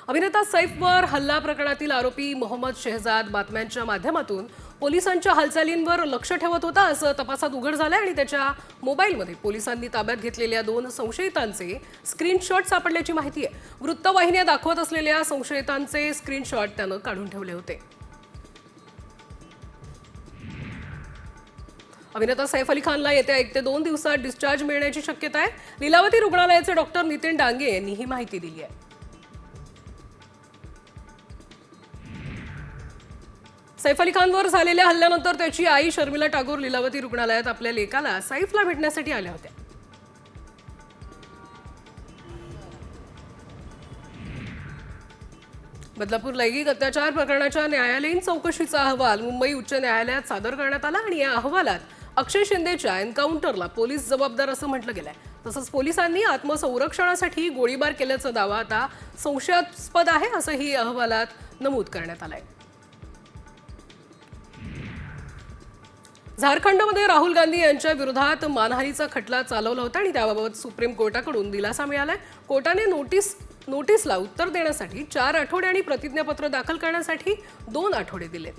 अभिनेता सैफवर हल्ला प्रकरणातील आरोपी मोहम्मद शेहजाद बातम्यांच्या माध्यमातून पोलिसांच्या हालचालींवर लक्ष ठेवत होता असं तपासात उघड झालंय आणि त्याच्या मोबाईलमध्ये पोलिसांनी ताब्यात घेतलेल्या 2 संशयितांचे स्क्रीनशॉट सापडल्याची माहिती आहे. वृत्तवाहिन्या दाखवत असलेल्या संशयितांचे स्क्रीनशॉट त्यानं काढून ठेवले होते. अभिनेता सैफ अली खानला येत्या 1 ते 2 दिवसात डिस्चार्ज मिळण्याची शक्यता आहे. लीलावती रुग्णालयाचे डॉक्टर नितीन डांगे यांनी ही माहिती दिली आहे. सैफ अली खानवर झालेल्या हल्ल्यानंतर त्याची आई शर्मिला टागोर लीलावती रुग्णालयात आपल्या लेकाला सैफला भेटण्यासाठी आल्या होत्या. बदलापूर लैंगिक अत्याचार प्रकरणाच्या न्यायालयीन चौकशीचा अहवाल मुंबई उच्च न्यायालयात सादर करण्यात आला आणि या अहवालात अक्षय शिंदेच्या एन्काउंटरला पोलीस जबाबदार असं म्हटलं गेलंय. तसंच पोलिसांनी आत्मसंरक्षणासाठी गोळीबार केल्याचा दावा आता संशयास्पद आहे असंही अहवालात नमूद करण्यात आलंय. झारखंडमध्ये राहुल गांधी यांच्या विरोधात मानहानीचा खटला चालवला होता आणि त्याबाबत सुप्रीम कोर्टाकडून दिलासा मिळालाय. कोर्टाने नोटीसला उत्तर देण्यासाठी 4 आठवडे आणि प्रतिज्ञापत्र दाखल करण्यासाठी 2 आठवडे दिलेत.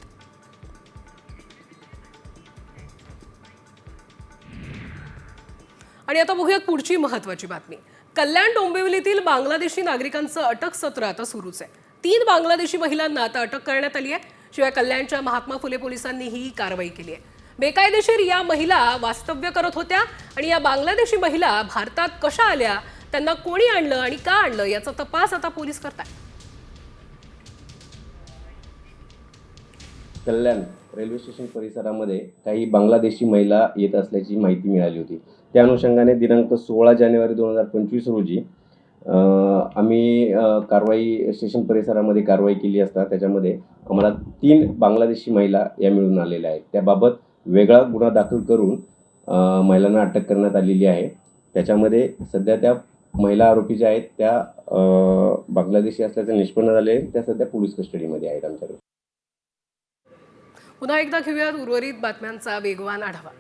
आणि आता बघूयात पुढची महत्त्वाची बातमी. कल्याण डोंबिवलीतील बांगलादेशी नागरिकांचं अटक सत्र आता सुरूच आहे. 3 बांगलादेशी महिलांना आता अटक करण्यात आली आहे. शिवाय कल्याणच्या महात्मा फुले पोलिसांनी ही कारवाई केली आहे. बेकायदेशीर या महिला वास्तव्य करत होत्या आणि या बांगलादेशी महिला भारतात कशा आल्या, त्यांना कोणी आणलं आणि का आणलं याचा तपास आता पोलीस करतात. कल्याण रेल्वे स्टेशन परिसरामध्ये काही बांगलादेशी महिला येत असल्याची माहिती मिळाली होती. त्या अनुषंगाने दिनांक 16 जानेवारी 2025 रोजी आम्ही स्टेशन परिसरामध्ये कारवाई केली असता त्याच्यामध्ये आम्हाला 3 बांगलादेशी महिला या मिळून आलेल्या आहेत. त्याबाबत वेगळा गुन्हा दाखल करून महिलांना अटक करण्यात आलेली आहे. त्याच्यामध्ये सध्या त्या महिला आरोपी ज्या आहेत त्या बांगलादेशी असल्याचे निष्पन्न झाले, त्या सध्या पोलीस कस्टडीमध्ये आहेत आमच्याकडे. पुन्हा एकदा घेऊयात उर्वरित बातम्यांचा वेगवान आढावा.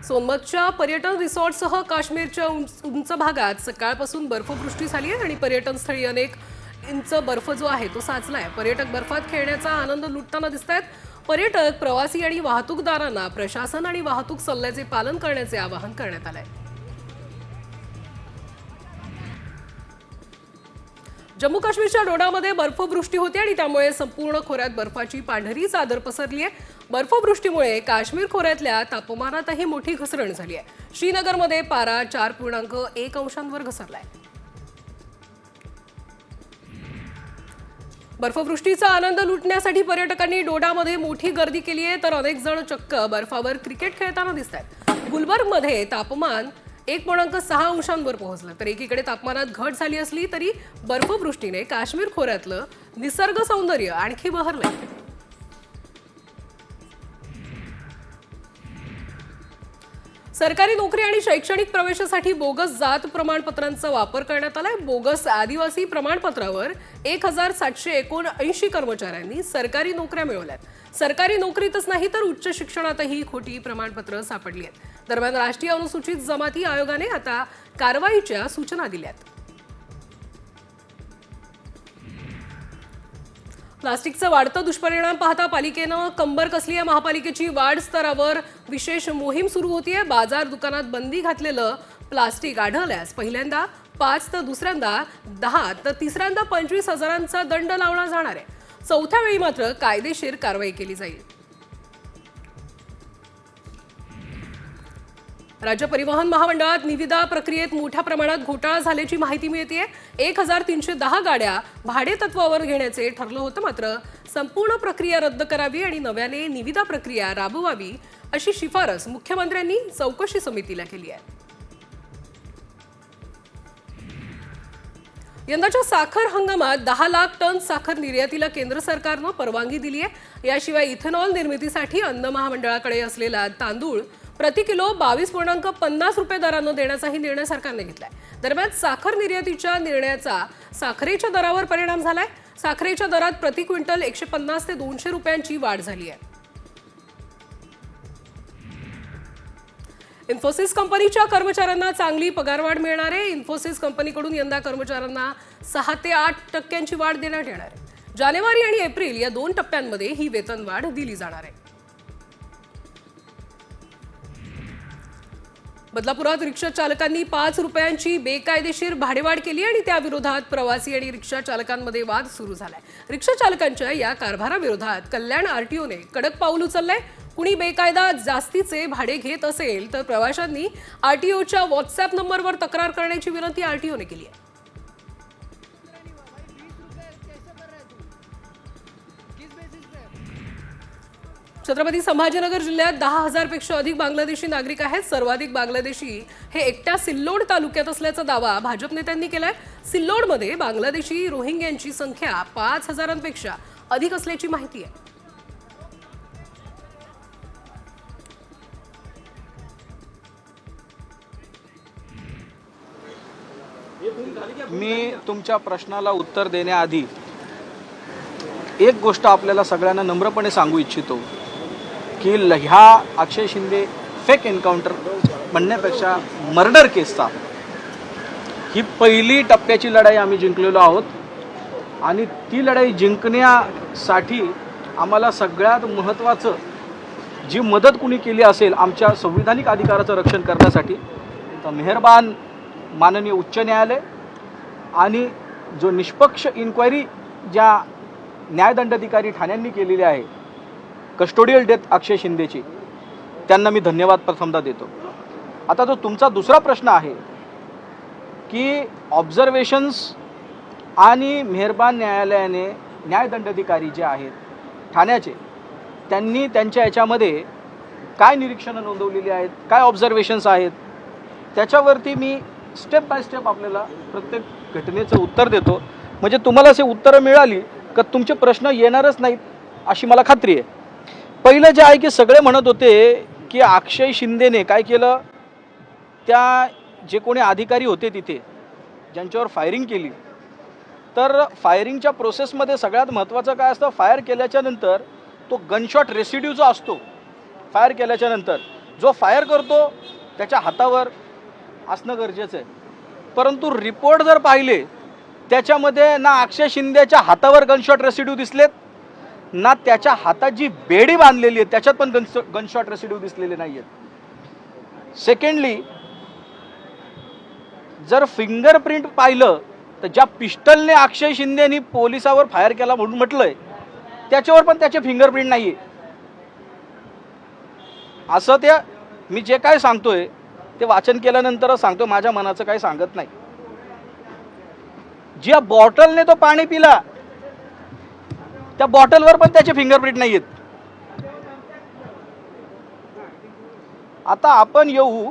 सोनमर्गच्या पर्यटन रिसॉर्टसह काश्मीरच्या उंच भागात सकाळपासून बर्फवृष्टी झाली आहे आणि पर्यटन स्थळी अनेक इंच बर्फ जो आहे तो साचलाय. पर्यटक बर्फात खेळण्याचा आनंद लुटताना दिसत आहेत. पर्यटक, प्रवासी आणि वाहतूकदारांना प्रशासन आणि वाहतूक सल्ल्याचे पालन करण्याचे आवाहन करण्यात आलंय. जम्मू काश्मीरच्या डोडामध्ये बर्फवृष्टी होते आणि त्यामुळे संपूर्ण खोऱ्यात बर्फाची पांढरी चादर पसरली आहे. बर्फवृष्टीमुळे काश्मीर खोऱ्यातल्या तापमानातही मोठी घसरण झाली आहे. श्रीनगरमध्ये पारा 4.1 अंशांवर घसरलाय. बर्फवृष्टीचा आनंद लुटण्यासाठी पर्यटकांनी डोडामध्ये मोठी गर्दी केली आहे, तर अनेक जण चक्क बर्फावर क्रिकेट खेळताना दिसत आहेत. गुलबर्गमध्ये तापमान 1.6 अंशांवर पोहोचलं, तर एकीकडे तापमानात घट झाली असली तरी बर्फवृष्टीने काश्मीर खोऱ्यातलं निसर्ग सौंदर्य आणखी बहरलंय. सरकारी नोकरी आणि शैक्षणिक प्रवेशासाठी बोगस जात प्रमाणपत्रांचा वापर करण्यात आलाय. बोगस आदिवासी प्रमाणपत्रावर 1779 कर्मचाऱ्यांनी सरकारी नोकऱ्या मिळवल्यात. सरकारी नोकरीतच नाही तर उच्च शिक्षणातही खोटी प्रमाणपत्र सापडली आहेत. दरम्यान राष्ट्रीय अनुसूचित जमाती आयोगाने आता कारवाईच्या सूचना दिल्यात. प्लास्टिकचं वाढतं दुष्परिणाम पाहता पालिकेनं कंबर कसली आहे. महापालिकेची वाढ स्तरावर विशेष मोहीम सुरू होतीये. बाजार दुकानात बंदी घातलेलं प्लास्टिक आढळल्यास पहिल्यांदा 5 तर दुसऱ्यांदा 10 तर तिसऱ्यांदा 25,000चा दंड लावला जाणार आहे. चौथ्या वेळी मात्र कायदेशीर कारवाई केली जाईल. राज्य परिवहन महामंडळात निविदा प्रक्रियेत मोठ्या प्रमाणात घोटाळा झाल्याची माहिती मिळते. 1310 गाड्या भाडेतत्वावर घेण्याचे ठरलं होतं, मात्र संपूर्ण प्रक्रिया रद्द करावी आणि नव्याने निविदा प्रक्रिया राबवावी अशी शिफारस मुख्यमंत्र्यांनी चौकशी समितीला केली आहे. यंदाच्या साखर हंगामात 10 लाख टन साखर निर्यातीला केंद्र सरकारनं परवानगी दिली आहे. याशिवाय इथेनॉल निर्मितीसाठी अन्न महामंडळाकडे असलेला तांदूळ प्रति किलो 22.50 रुपये दरानं देण्याचाही निर्णय सरकारने घेतलाय. दरम्यान साखर निर्यातीच्या निर्णयाचा साखरेच्या दरावर परिणाम झालाय. साखरेच्या दरात प्रति क्विंटल 150 ते 200 रुपयांची वाढ झाली आहे. इन्फोसिस कंपनीच्या कर्मचाऱ्यांना चांगली पगारवाढ मिळणार आहे. इन्फोसिस कंपनीकडून यंदा कर्मचाऱ्यांना 6 ते 8% वाढ देण्यात येणार आहे. जानेवारी आणि एप्रिल या 2 टप्प्यांमध्ये ही वेतनवाढ दिली जाणार आहे. बदलापुरात रिक्षा चालकांनी 5 रुपयांची बेकायदेशीर भाडेवाढ केली आणि त्याविरोधात प्रवासी आणि रिक्षा चालकांमध्ये वाद सुरू झालाय. रिक्षा चालकांच्या या कारभाराविरोधात कल्याण आरटीओने कडक पाऊल उचललंय. कुणी बेकायदा जास्तीचे भाडे घेत असेल तर प्रवाशांनी आरटीओच्या व्हॉट्सअप नंबरवर तक्रार करण्याची विनंती आरटीओने केली आहे. छत्रपती संभाजीनगर जिल्ह्यात 10,000 पेक्षा अधिक बांगलादेशी नागरिक आहेत. सर्वाधिक बांगलादेशी हे एकट्या सिल्लोड तालुक्यात असल्याचा दावा भाजप नेत्यांनी केलाय. सिल्लोडमध्ये बांगलादेशी रोहिंग्यांची संख्या 5,000पेक्षा अधिक असल्याची माहिती आहे. मी तुमच्या प्रश्नाला उत्तर देण्याआधी एक गोष्ट आपल्याला सगळ्यांना नम्रपणे सांगू इच्छितो की ह्या अक्षय शिंदे फेक एन्काउंटर म्हणण्यापेक्षा मर्डर केसचा ही पहिली टप्प्याची लढाई आम्ही जिंकलेलो आहोत आणि ती लढाई जिंकण्यासाठी आम्हाला सगळ्यात महत्त्वाचं जी मदत कुणी केली असेल आमच्या संविधानिक अधिकाराचं रक्षण करण्यासाठी तर मेहरबान माननीय उच्च न्यायालय आणि जो निष्पक्ष इन्क्वायरी ज्या न्यायदंडाधिकारी ठाण्यांनी केलेली आहे कस्टोडियल डेथ अक्षय शिंदेची त्यांना मी धन्यवाद प्रथमतः देतो. आता जो तुमचा दुसरा प्रश्न आहे की ऑब्झर्वेशन्स आणि मेहरबान न्यायालयाने न्यायदंडाधिकारी जे आहेत ठाण्याचे त्यांनी त्यांच्या याच्यामध्ये काय निरीक्षणं नोंदवलेली आहेत, काय ऑब्झर्वेशन्स आहेत, त्याच्यावरती मी स्टेप बाय स्टेप आपल्याला प्रत्येक घटनेचं उत्तर देतो. म्हणजे तुम्हाला असे उत्तरं मिळाली का तुमचे प्रश्न येणारच नाहीत अशी मला खात्री आहे. पहिलं जे आहे की सगळे म्हणत होते की अक्षय शिंदेने काय केलं, त्या जे कोणी अधिकारी होते तिथे ज्यांच्यावर फायरिंग केली, तर फायरिंगच्या प्रोसेसमध्ये सगळ्यात महत्त्वाचं काय असतं, फायर केल्याच्या नंतर तो गनशॉट रेसिड्यू जो असतो फायर केल्याच्या नंतर, जो फायर करतो त्याच्या हातावर असणं गरजेचं आहे. परंतु रिपोर्ट जर पाहिले त्याच्यामध्ये ना अक्षय शिंदेच्या हातावर गनशॉट रेसिड्यू दिसलेत, ना त्याच्या हातात जी बेडी बांधलेली आहे त्याच्यात पण गनशॉट रेसिड्यू दिसलेले नाही आहेत. सेकंडली, जर फिंगरप्रिंट पाहिलं तर ज्या पिस्टलने अक्षय शिंदेनी पोलिसावर फायर केला म्हणून म्हटलंय त्याच्यावर पण त्याचे फिंगरप्रिंट नाही आहे. असं ते मी जे काय सांगतोय ते वाचन केल्यानंतरच सांगतो, माझ्या मनाचं काही सांगत नाही. ज्या बॉटलने तो पाणी पिला त्या बॉटलवर पण त्याचे फिंगरप्रिंट नाही आहेत. आता आपण येऊ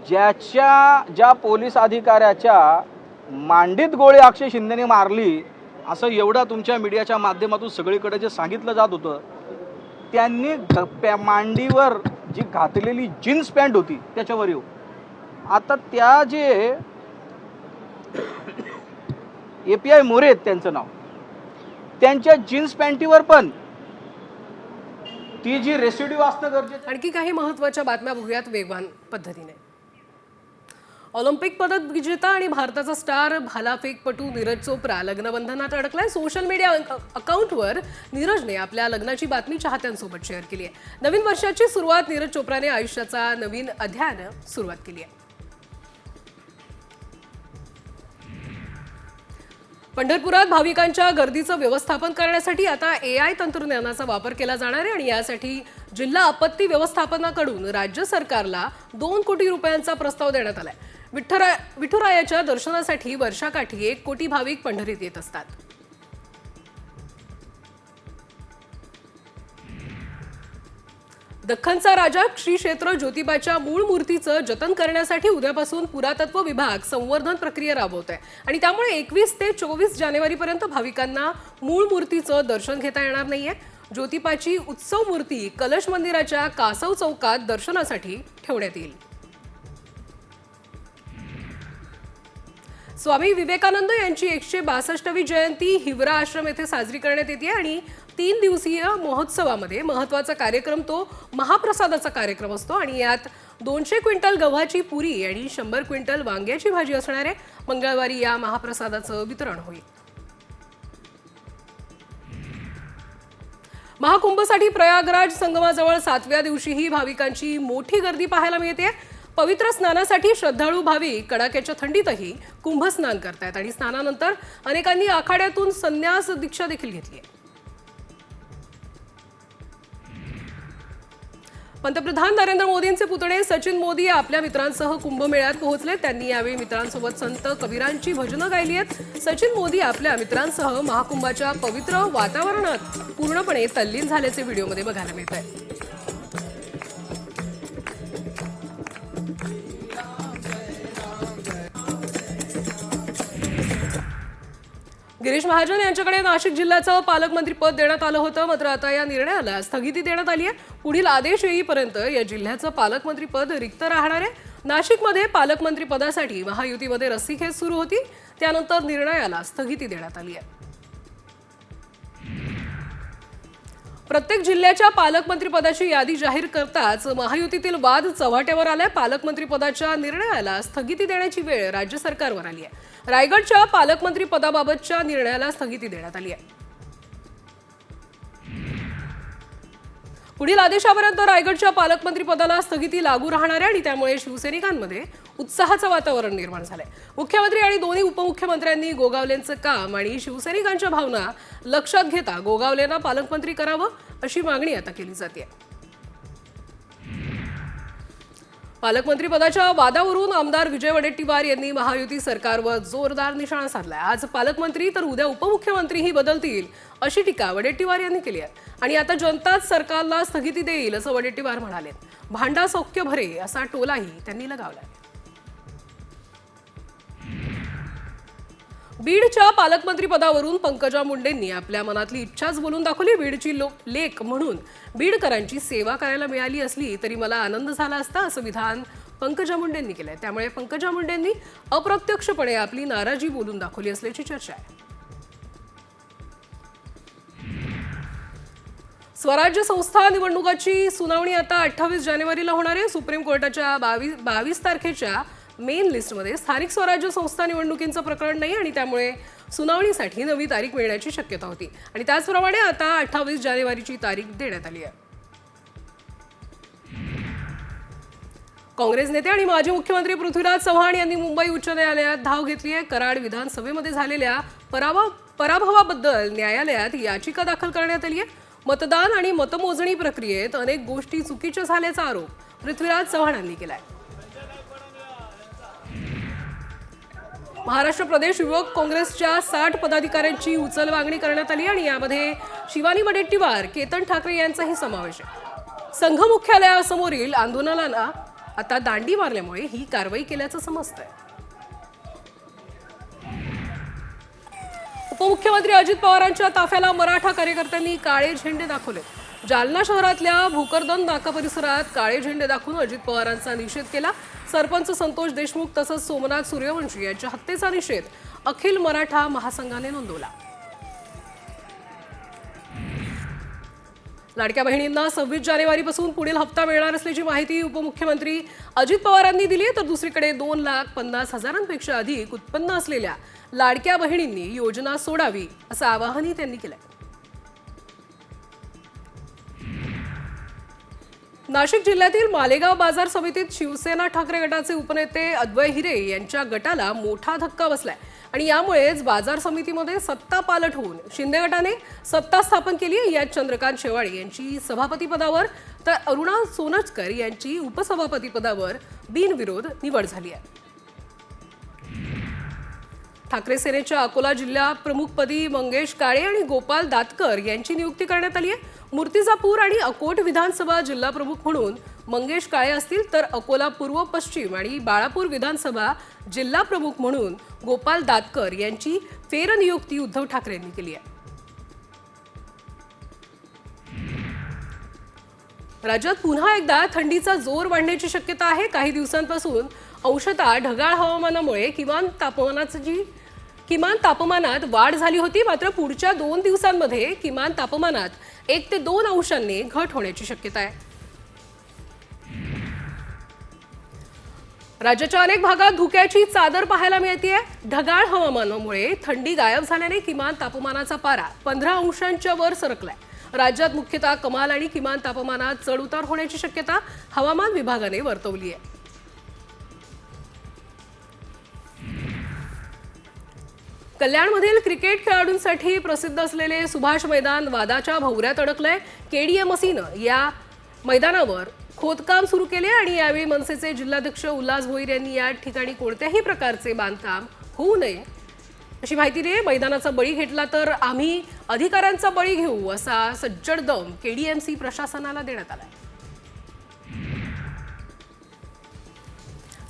ज्या पोलीस अधिकाऱ्याच्या मांडीत गोळी अक्षय शिंदेने मारली असं एवढा तुमच्या मीडियाच्या माध्यमातून सगळीकडे जे सांगितलं जात होतं, त्यांनी मांडीवर जी घातलेली जीन्स पॅन्ट होती त्याच्यावर येऊ. आता त्या जे API मोरे आहेत त्यांचं नाव, त्यांच्या जीन्स पॅन्टीवर पण ती जी रेसिड्यू असणं गरजेचं. आणखी काही महत्त्वाच्या बातम्या बघूयात वेगवान पद्धतीने. ऑलिम्पिक पदक विजेता आणि भारताचा स्टार भालाफेकपटू नीरज चोप्रा लग्नबंधनात अडकलाय. सोशल मीडिया अकाउंटवर नीरजने आपल्या लग्नाची बातमी चाहत्यांसोबत शेअर केली आहे. नवीन वर्षाची सुरुवात नीरज चोप्राने आयुष्याचा नवीन अध्यायानं सुरुवात केली आहे. पंढरपुरात भाविकांच्या गर्दीचं व्यवस्थापन करण्यासाठी आता AI तंत्रज्ञानाचा वापर केला जाणार आहे आणि यासाठी जिल्हा आपत्ती व्यवस्थापनाकडून राज्य सरकारला 2 कोटी रुपयांचा प्रस्ताव देण्यात आलाय. विठुरायाच्या दर्शनासाठी वर्षाकाठी 1 कोटी भाविक पंढरीत येत असतात. दख्खनचा राजा श्री क्षेत्र ज्योतिबाच्या मूळ मूर्तीचं जतन करण्यासाठी उद्यापासून पुरातत्व विभाग संवर्धन प्रक्रिया राबवत आहे आणि त्यामुळे 21 ते 24 जानेवारीपर्यंत भाविकांना मूळ मूर्तीचं दर्शन घेता येणार नाहीये. ज्योतिबाची उत्सव मूर्ती कलश मंदिराच्या कासव चौकात दर्शनासाठी ठेवण्यात येईल. स्वामी विवेकानंद यांची 162वी जयंती हिवरा आश्रम येथे साजरी करण्यात येते आणि 3 दिवसीय महोत्सवामध्ये महत्त्वाचा कार्यक्रम तो महाप्रसादाचा कार्यक्रम असतो आणि यात 200 क्विंटल गव्हाची पुरी आणि 100 क्विंटल वांग्याची भाजी असणार आहे. मंगळवारी या महाप्रसादाचं वितरण होईल. महाकुंभसाठी प्रयागराज संगमाजवळ 7व्या दिवशीही भाविकांची मोठी गर्दी पाहायला मिळते. पवित्र स्नानासाठी श्रद्धाळू भाविक कडाक्याच्या थंडीतही कुंभ स्नान करतायत आणि स्नानानंतर अनेकांनी आखाड्यातून संन्यास दीक्षा देखील घेतली आहे. पंतप्रधान नरेंद्र मोदींचे पुतणे सचिन मोदी आपल्या मित्रांसह कुंभमेळ्यात पोहोचले. त्यांनी यावेळी मित्रांसोबत संत कबीरांची भजनं गायली आहेत. सचिन मोदी आपल्या मित्रांसह महाकुंभाच्या पवित्र वातावरणात पूर्णपणे तल्लीन झाल्याचे व्हिडिओमध्ये बघायला मिळत आहे. गिरीश महाजन यांच्याकडे नाशिक जिल्ह्याचं पालकमंत्रीपद देण्यात आलं होतं, मात्र आता या निर्णयाला स्थगिती देण्यात आली आहे. पुढील आदेश येईपर्यंत या जिल्ह्याचं पालकमंत्रीपद रिक्त राहणार आहे. नाशिकमध्ये पालकमंत्रीपदासाठी महायुतीमध्ये रस्सीखेच सुरू होती, त्यानंतर निर्णयाला स्थगिती देण्यात आली आहे. प्रत्येक जिल्ह्याच्या पालकमंत्रीपदाची यादी जाहीर करताच महायुतीतील वाद चव्हाट्यावर आलाय. पालकमंत्रीपदाच्या निर्णयाला स्थगिती देण्याची वेळ राज्य सरकारवर आली आहे. रायगडच्या पालकमंत्रीपदाबाबतच्या निर्णयाला स्थगिती देण्यात आली आहे. पुढील आदेशापर्यंत रायगडच्या पालकमंत्रीपदाला स्थगिती लागू राहणार आहे आणि त्यामुळे शिवसैनिकांमध्ये उत्साहाचं वातावरण निर्माण झालंय. मुख्यमंत्री आणि दोन्ही उपमुख्यमंत्र्यांनी गोगावलेंचं काम आणि शिवसैनिकांच्या भावना लक्षात घेता गोगावलेंना पालकमंत्री करावं अशी मागणी आता केली जाते. पालकमंत्रीपदाच्या वादावरून आमदार विजय वडेट्टीवार यांनी महायुती सरकारवर जोरदार निशाणा साधलाय. आज पालकमंत्री तर उद्या उपमुख्यमंत्रीही बदलतील अशी टीका वडेट्टीवार यांनी केली आहे आणि आता जनताच सरकारला स्थगिती देईल असं वडेट्टीवार म्हणाले. भांडा सौख्य भरे असा टोलाही त्यांनी लगावलाय. बीडच्या पालकमंत्रीपदावरून पंकजा मुंडेंनी आपल्या मनातली इच्छाच बोलून दाखवली. बीडची लेक म्हणून बीडकरांची सेवा करायला मिळाली असली तरी मला आनंद झाला असता असं विधान पंकजा मुंडेंनी केलंय. त्यामुळे पंकजा मुंडेंनी अप्रत्यक्षपणे आपली नाराजी बोलून दाखवली असल्याची चर्चा आहे. स्वराज्य संस्था निवडणुकाची सुनावणी आता 28 जानेवारीला होणार आहे. सुप्रीम कोर्टाच्या 22 तारखेच्या मेन लिस्टमध्ये स्थानिक स्वराज्य संस्था निवडणुकींचं प्रकरण नाही आणि त्यामुळे सुनावणीसाठी नवी तारीख मिळण्याची शक्यता होती आणि त्याचप्रमाणे आता 28 जानेवारीची तारीख देण्यात आली आहे. काँग्रेस नेते आणि माजी मुख्यमंत्री पृथ्वीराज चव्हाण यांनी मुंबई उच्च न्यायालयात धाव घेतली आहे. कराड विधानसभेमध्ये झालेल्या पराभवाबद्दल न्यायालयात याचिका दाखल करण्यात आली आहे. मतदान आणि मतमोजणी प्रक्रियेत अनेक गोष्टी चुकीच्या झाल्याचा आरोप पृथ्वीराज चव्हाणांनी केलाय. महाराष्ट्र प्रदेश युवक काँग्रेसच्या 60 पदाधिकाऱ्यांची उचलबांगणी करण्यात आली आणि यामध्ये शिवानी वडेट्टीवार, केतन ठाकरे यांचाही समावेश आहे. संघ मुख्यालयासमोरील आंदोलनाला आता दांडी मारल्यामुळे ही कारवाई केल्याचं समजतंय. उपमुख्यमंत्री अजित पवारांच्या ताफ्याला मराठा कार्यकर्त्यांनी काळे झेंडे दाखवले. जालना शहरातल्या भोकरदन नाका परिसरात काळे झेंडे दाखवून अजित पवारांचा निषेध केला. सरपंच संतोष देशमुख तसंच सोमनाथ सूर्यवंशी यांच्या हत्येचा निषेध अखिल मराठा महासंघाने नोंदवला. लाडक्या बहिणींना 26 जानेवारीपासून पुढील हप्ता मिळणार असल्याची माहिती उपमुख्यमंत्री अजित पवारांनी दिली. तर दुसरीकडे 2,50,000पेक्षा अधिक उत्पन्न असलेल्या लाडक्या बहिणींनी योजना सोडावी असं आवाहनही त्यांनी केलंय. नाशिक जिल्ह्यातील मालेगाव बाजार समितीत शिवसेना ठाकरे गटाचे उपनेते अद्वय हिरे यांच्या गटाला मोठा धक्का बसलाय आणि यामुळेच बाजार समितीमध्ये सत्ता पालट होऊन शिंदे गटाने सत्ता स्थापन केली. यात चंद्रकांत शेवाळे यांची सभापतीपदावर तर अरुणा सोनचकर यांची उपसभापतीपदावर बिनविरोध निवड झाली आहे. ठाकरे सेनेच्या अकोला जिल्हा प्रमुखपदी मंगेश काळे आणि गोपाल दातकर यांची नियुक्ती करण्यात आली आहे. मूर्तिजापूर आणि अकोट विधानसभा जिल्हा प्रमुख म्हणून मंगेश काळे असतील तर अकोला पूर्व पश्चिम आणि बाळापूर विधानसभा जिल्हा प्रमुख म्हणून गोपाल दातकर यांची फेरनियुक्ती उद्धव ठाकरेंनी केली आहे. राज्यात पुन्हा एकदा थंडीचा जोर वाढण्याची शक्यता आहे. काही दिवसांपासून अंशतः ढगाळ हवामानामुळे किमान तापमानात वाढ झाली होती. मात्र पुढच्या 2 दिवसांमध्ये किमान तापमानात 1 ते 2 अंशांनी घट होण्याची शक्यता आहे. राज्याच्या अनेक भागात धुक्याची चादर पाहायला मिळते. ढगाळ हवामानामुळे थंडी गायब झाल्याने किमान तापमानाचा पारा 15 अंशांच्या वर सरकलाय. राज्यात मुख्यतः कमाल आणि किमान तापमानात चढउतार होण्याची शक्यता हवामान विभागाने वर्तवली आहे. कल्याणमधील क्रिकेट खेळाडूंसाठी प्रसिद्ध असलेले सुभाष मैदान वादाच्या भोवऱ्यात अडकलंय. KDMCनं या मैदानावर खोदकाम सुरू केले आणि यावेळी मनसेचे जिल्हाध्यक्ष उल्हास भोईर यांनी या ठिकाणी कोणत्याही प्रकारचे बांधकाम होऊ नये अशी माहिती दिली. मैदानाचा बळी घेतला तर आम्ही अधिकाऱ्यांचा बळी घेऊ असा सज्जड दम KDMC प्रशासनाला देण्यात आलाय.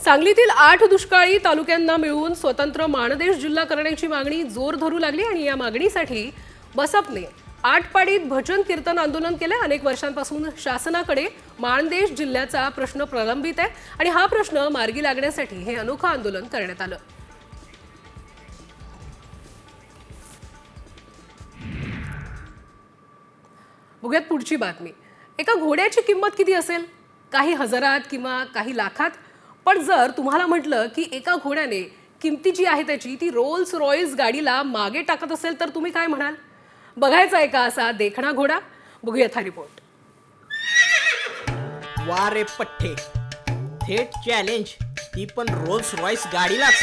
सांगलीतील 8 दुष्काळी तालुक्यांना मिळून स्वतंत्र माणदेश जिल्हा करण्याची मागणी जोर धरू लागली आणि या मागणीसाठी बसपने 8 पाडीत भजन कीर्तन आंदोलन केले. अनेक वर्षांपासून शासनाकडे माणदेश जिल्ह्याचा प्रश्न प्रलंबित आहे आणि हा प्रश्न मार्गी लागण्यासाठी हे अनोखं आंदोलन करण्यात आलं. बघूयात पुढची बातमी. एका घोड्याची किंमत किती असेल? काही हजारात किंवा काही लाखात. पण जर तुम्हाला म्हटलं की एका घोड्याने किमती जी आहे त्याची ती रोल्स रॉयस गाडीला मागे टाकत असेल तर तुम्ही काय म्हणाल? बघायचा आहे का असा देखणा घोडा? बघूयात हा रिपोर्ट. वा रे पठ्ठे, थेट चॅलेंज, ती पण रोल्स रॉयस गाडीलाच.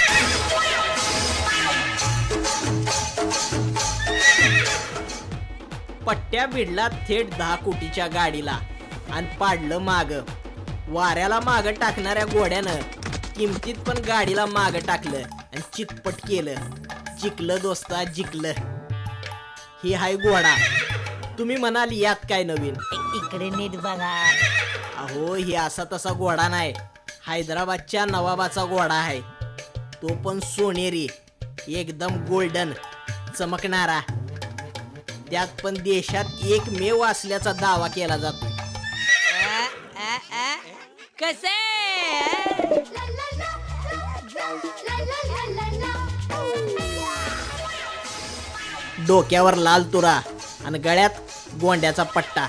पट्ट्या भिडला थेट 10 कोटीच्या गाडीला आणि पाडलं माग. वाऱ्याला माग टाकणाऱ्या घोड्यानं किमतीत पण गाडीला माग टाकलं आणि चितपट केलं. जिंकलं दोस्ता, जिंकलं. ही हाय घोडा. तुम्ही म्हणाल यात काय नवीन? इकडे नीट बघा. अहो, ही असा तसा घोडा नाही, हैदराबादच्या नवाबाचा घोडा आहे. तो पण सोनेरी, एकदम गोल्डन चमकणारा. त्यात पण देशात एकमेव असल्याचा दावा केला जातो. कसे डोक्यावर लाल तुरा आणि गळ्यात गोंड्याचा पट्टा,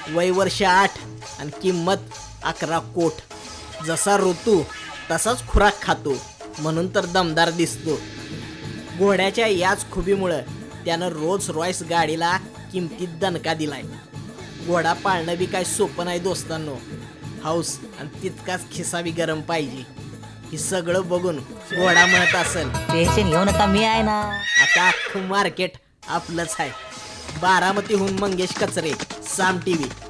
वय वर्ष 8 आणि किंमत 11 कोट. जसा ऋतू तसाच खुराक खातो, म्हणून तर दमदार दिसतो. घोड्याच्या याच खुबीमुळं त्यानं रोल्स रॉयस गाडीला किमतीत दणका दिलाय. घोडा पाळणं बी काय सोपं नाही दोस्तांनो. हाऊस आणि तितकाच खिसा बी गरम पाहिजे. हे सगळं बघून घोडा म्हणत असेल, टेन्शन घेऊ नका, मी आहे ना. आता अख्खं मार्केट आपलंच आहे. बारामतीहून मंगेश कचरे, साम TV.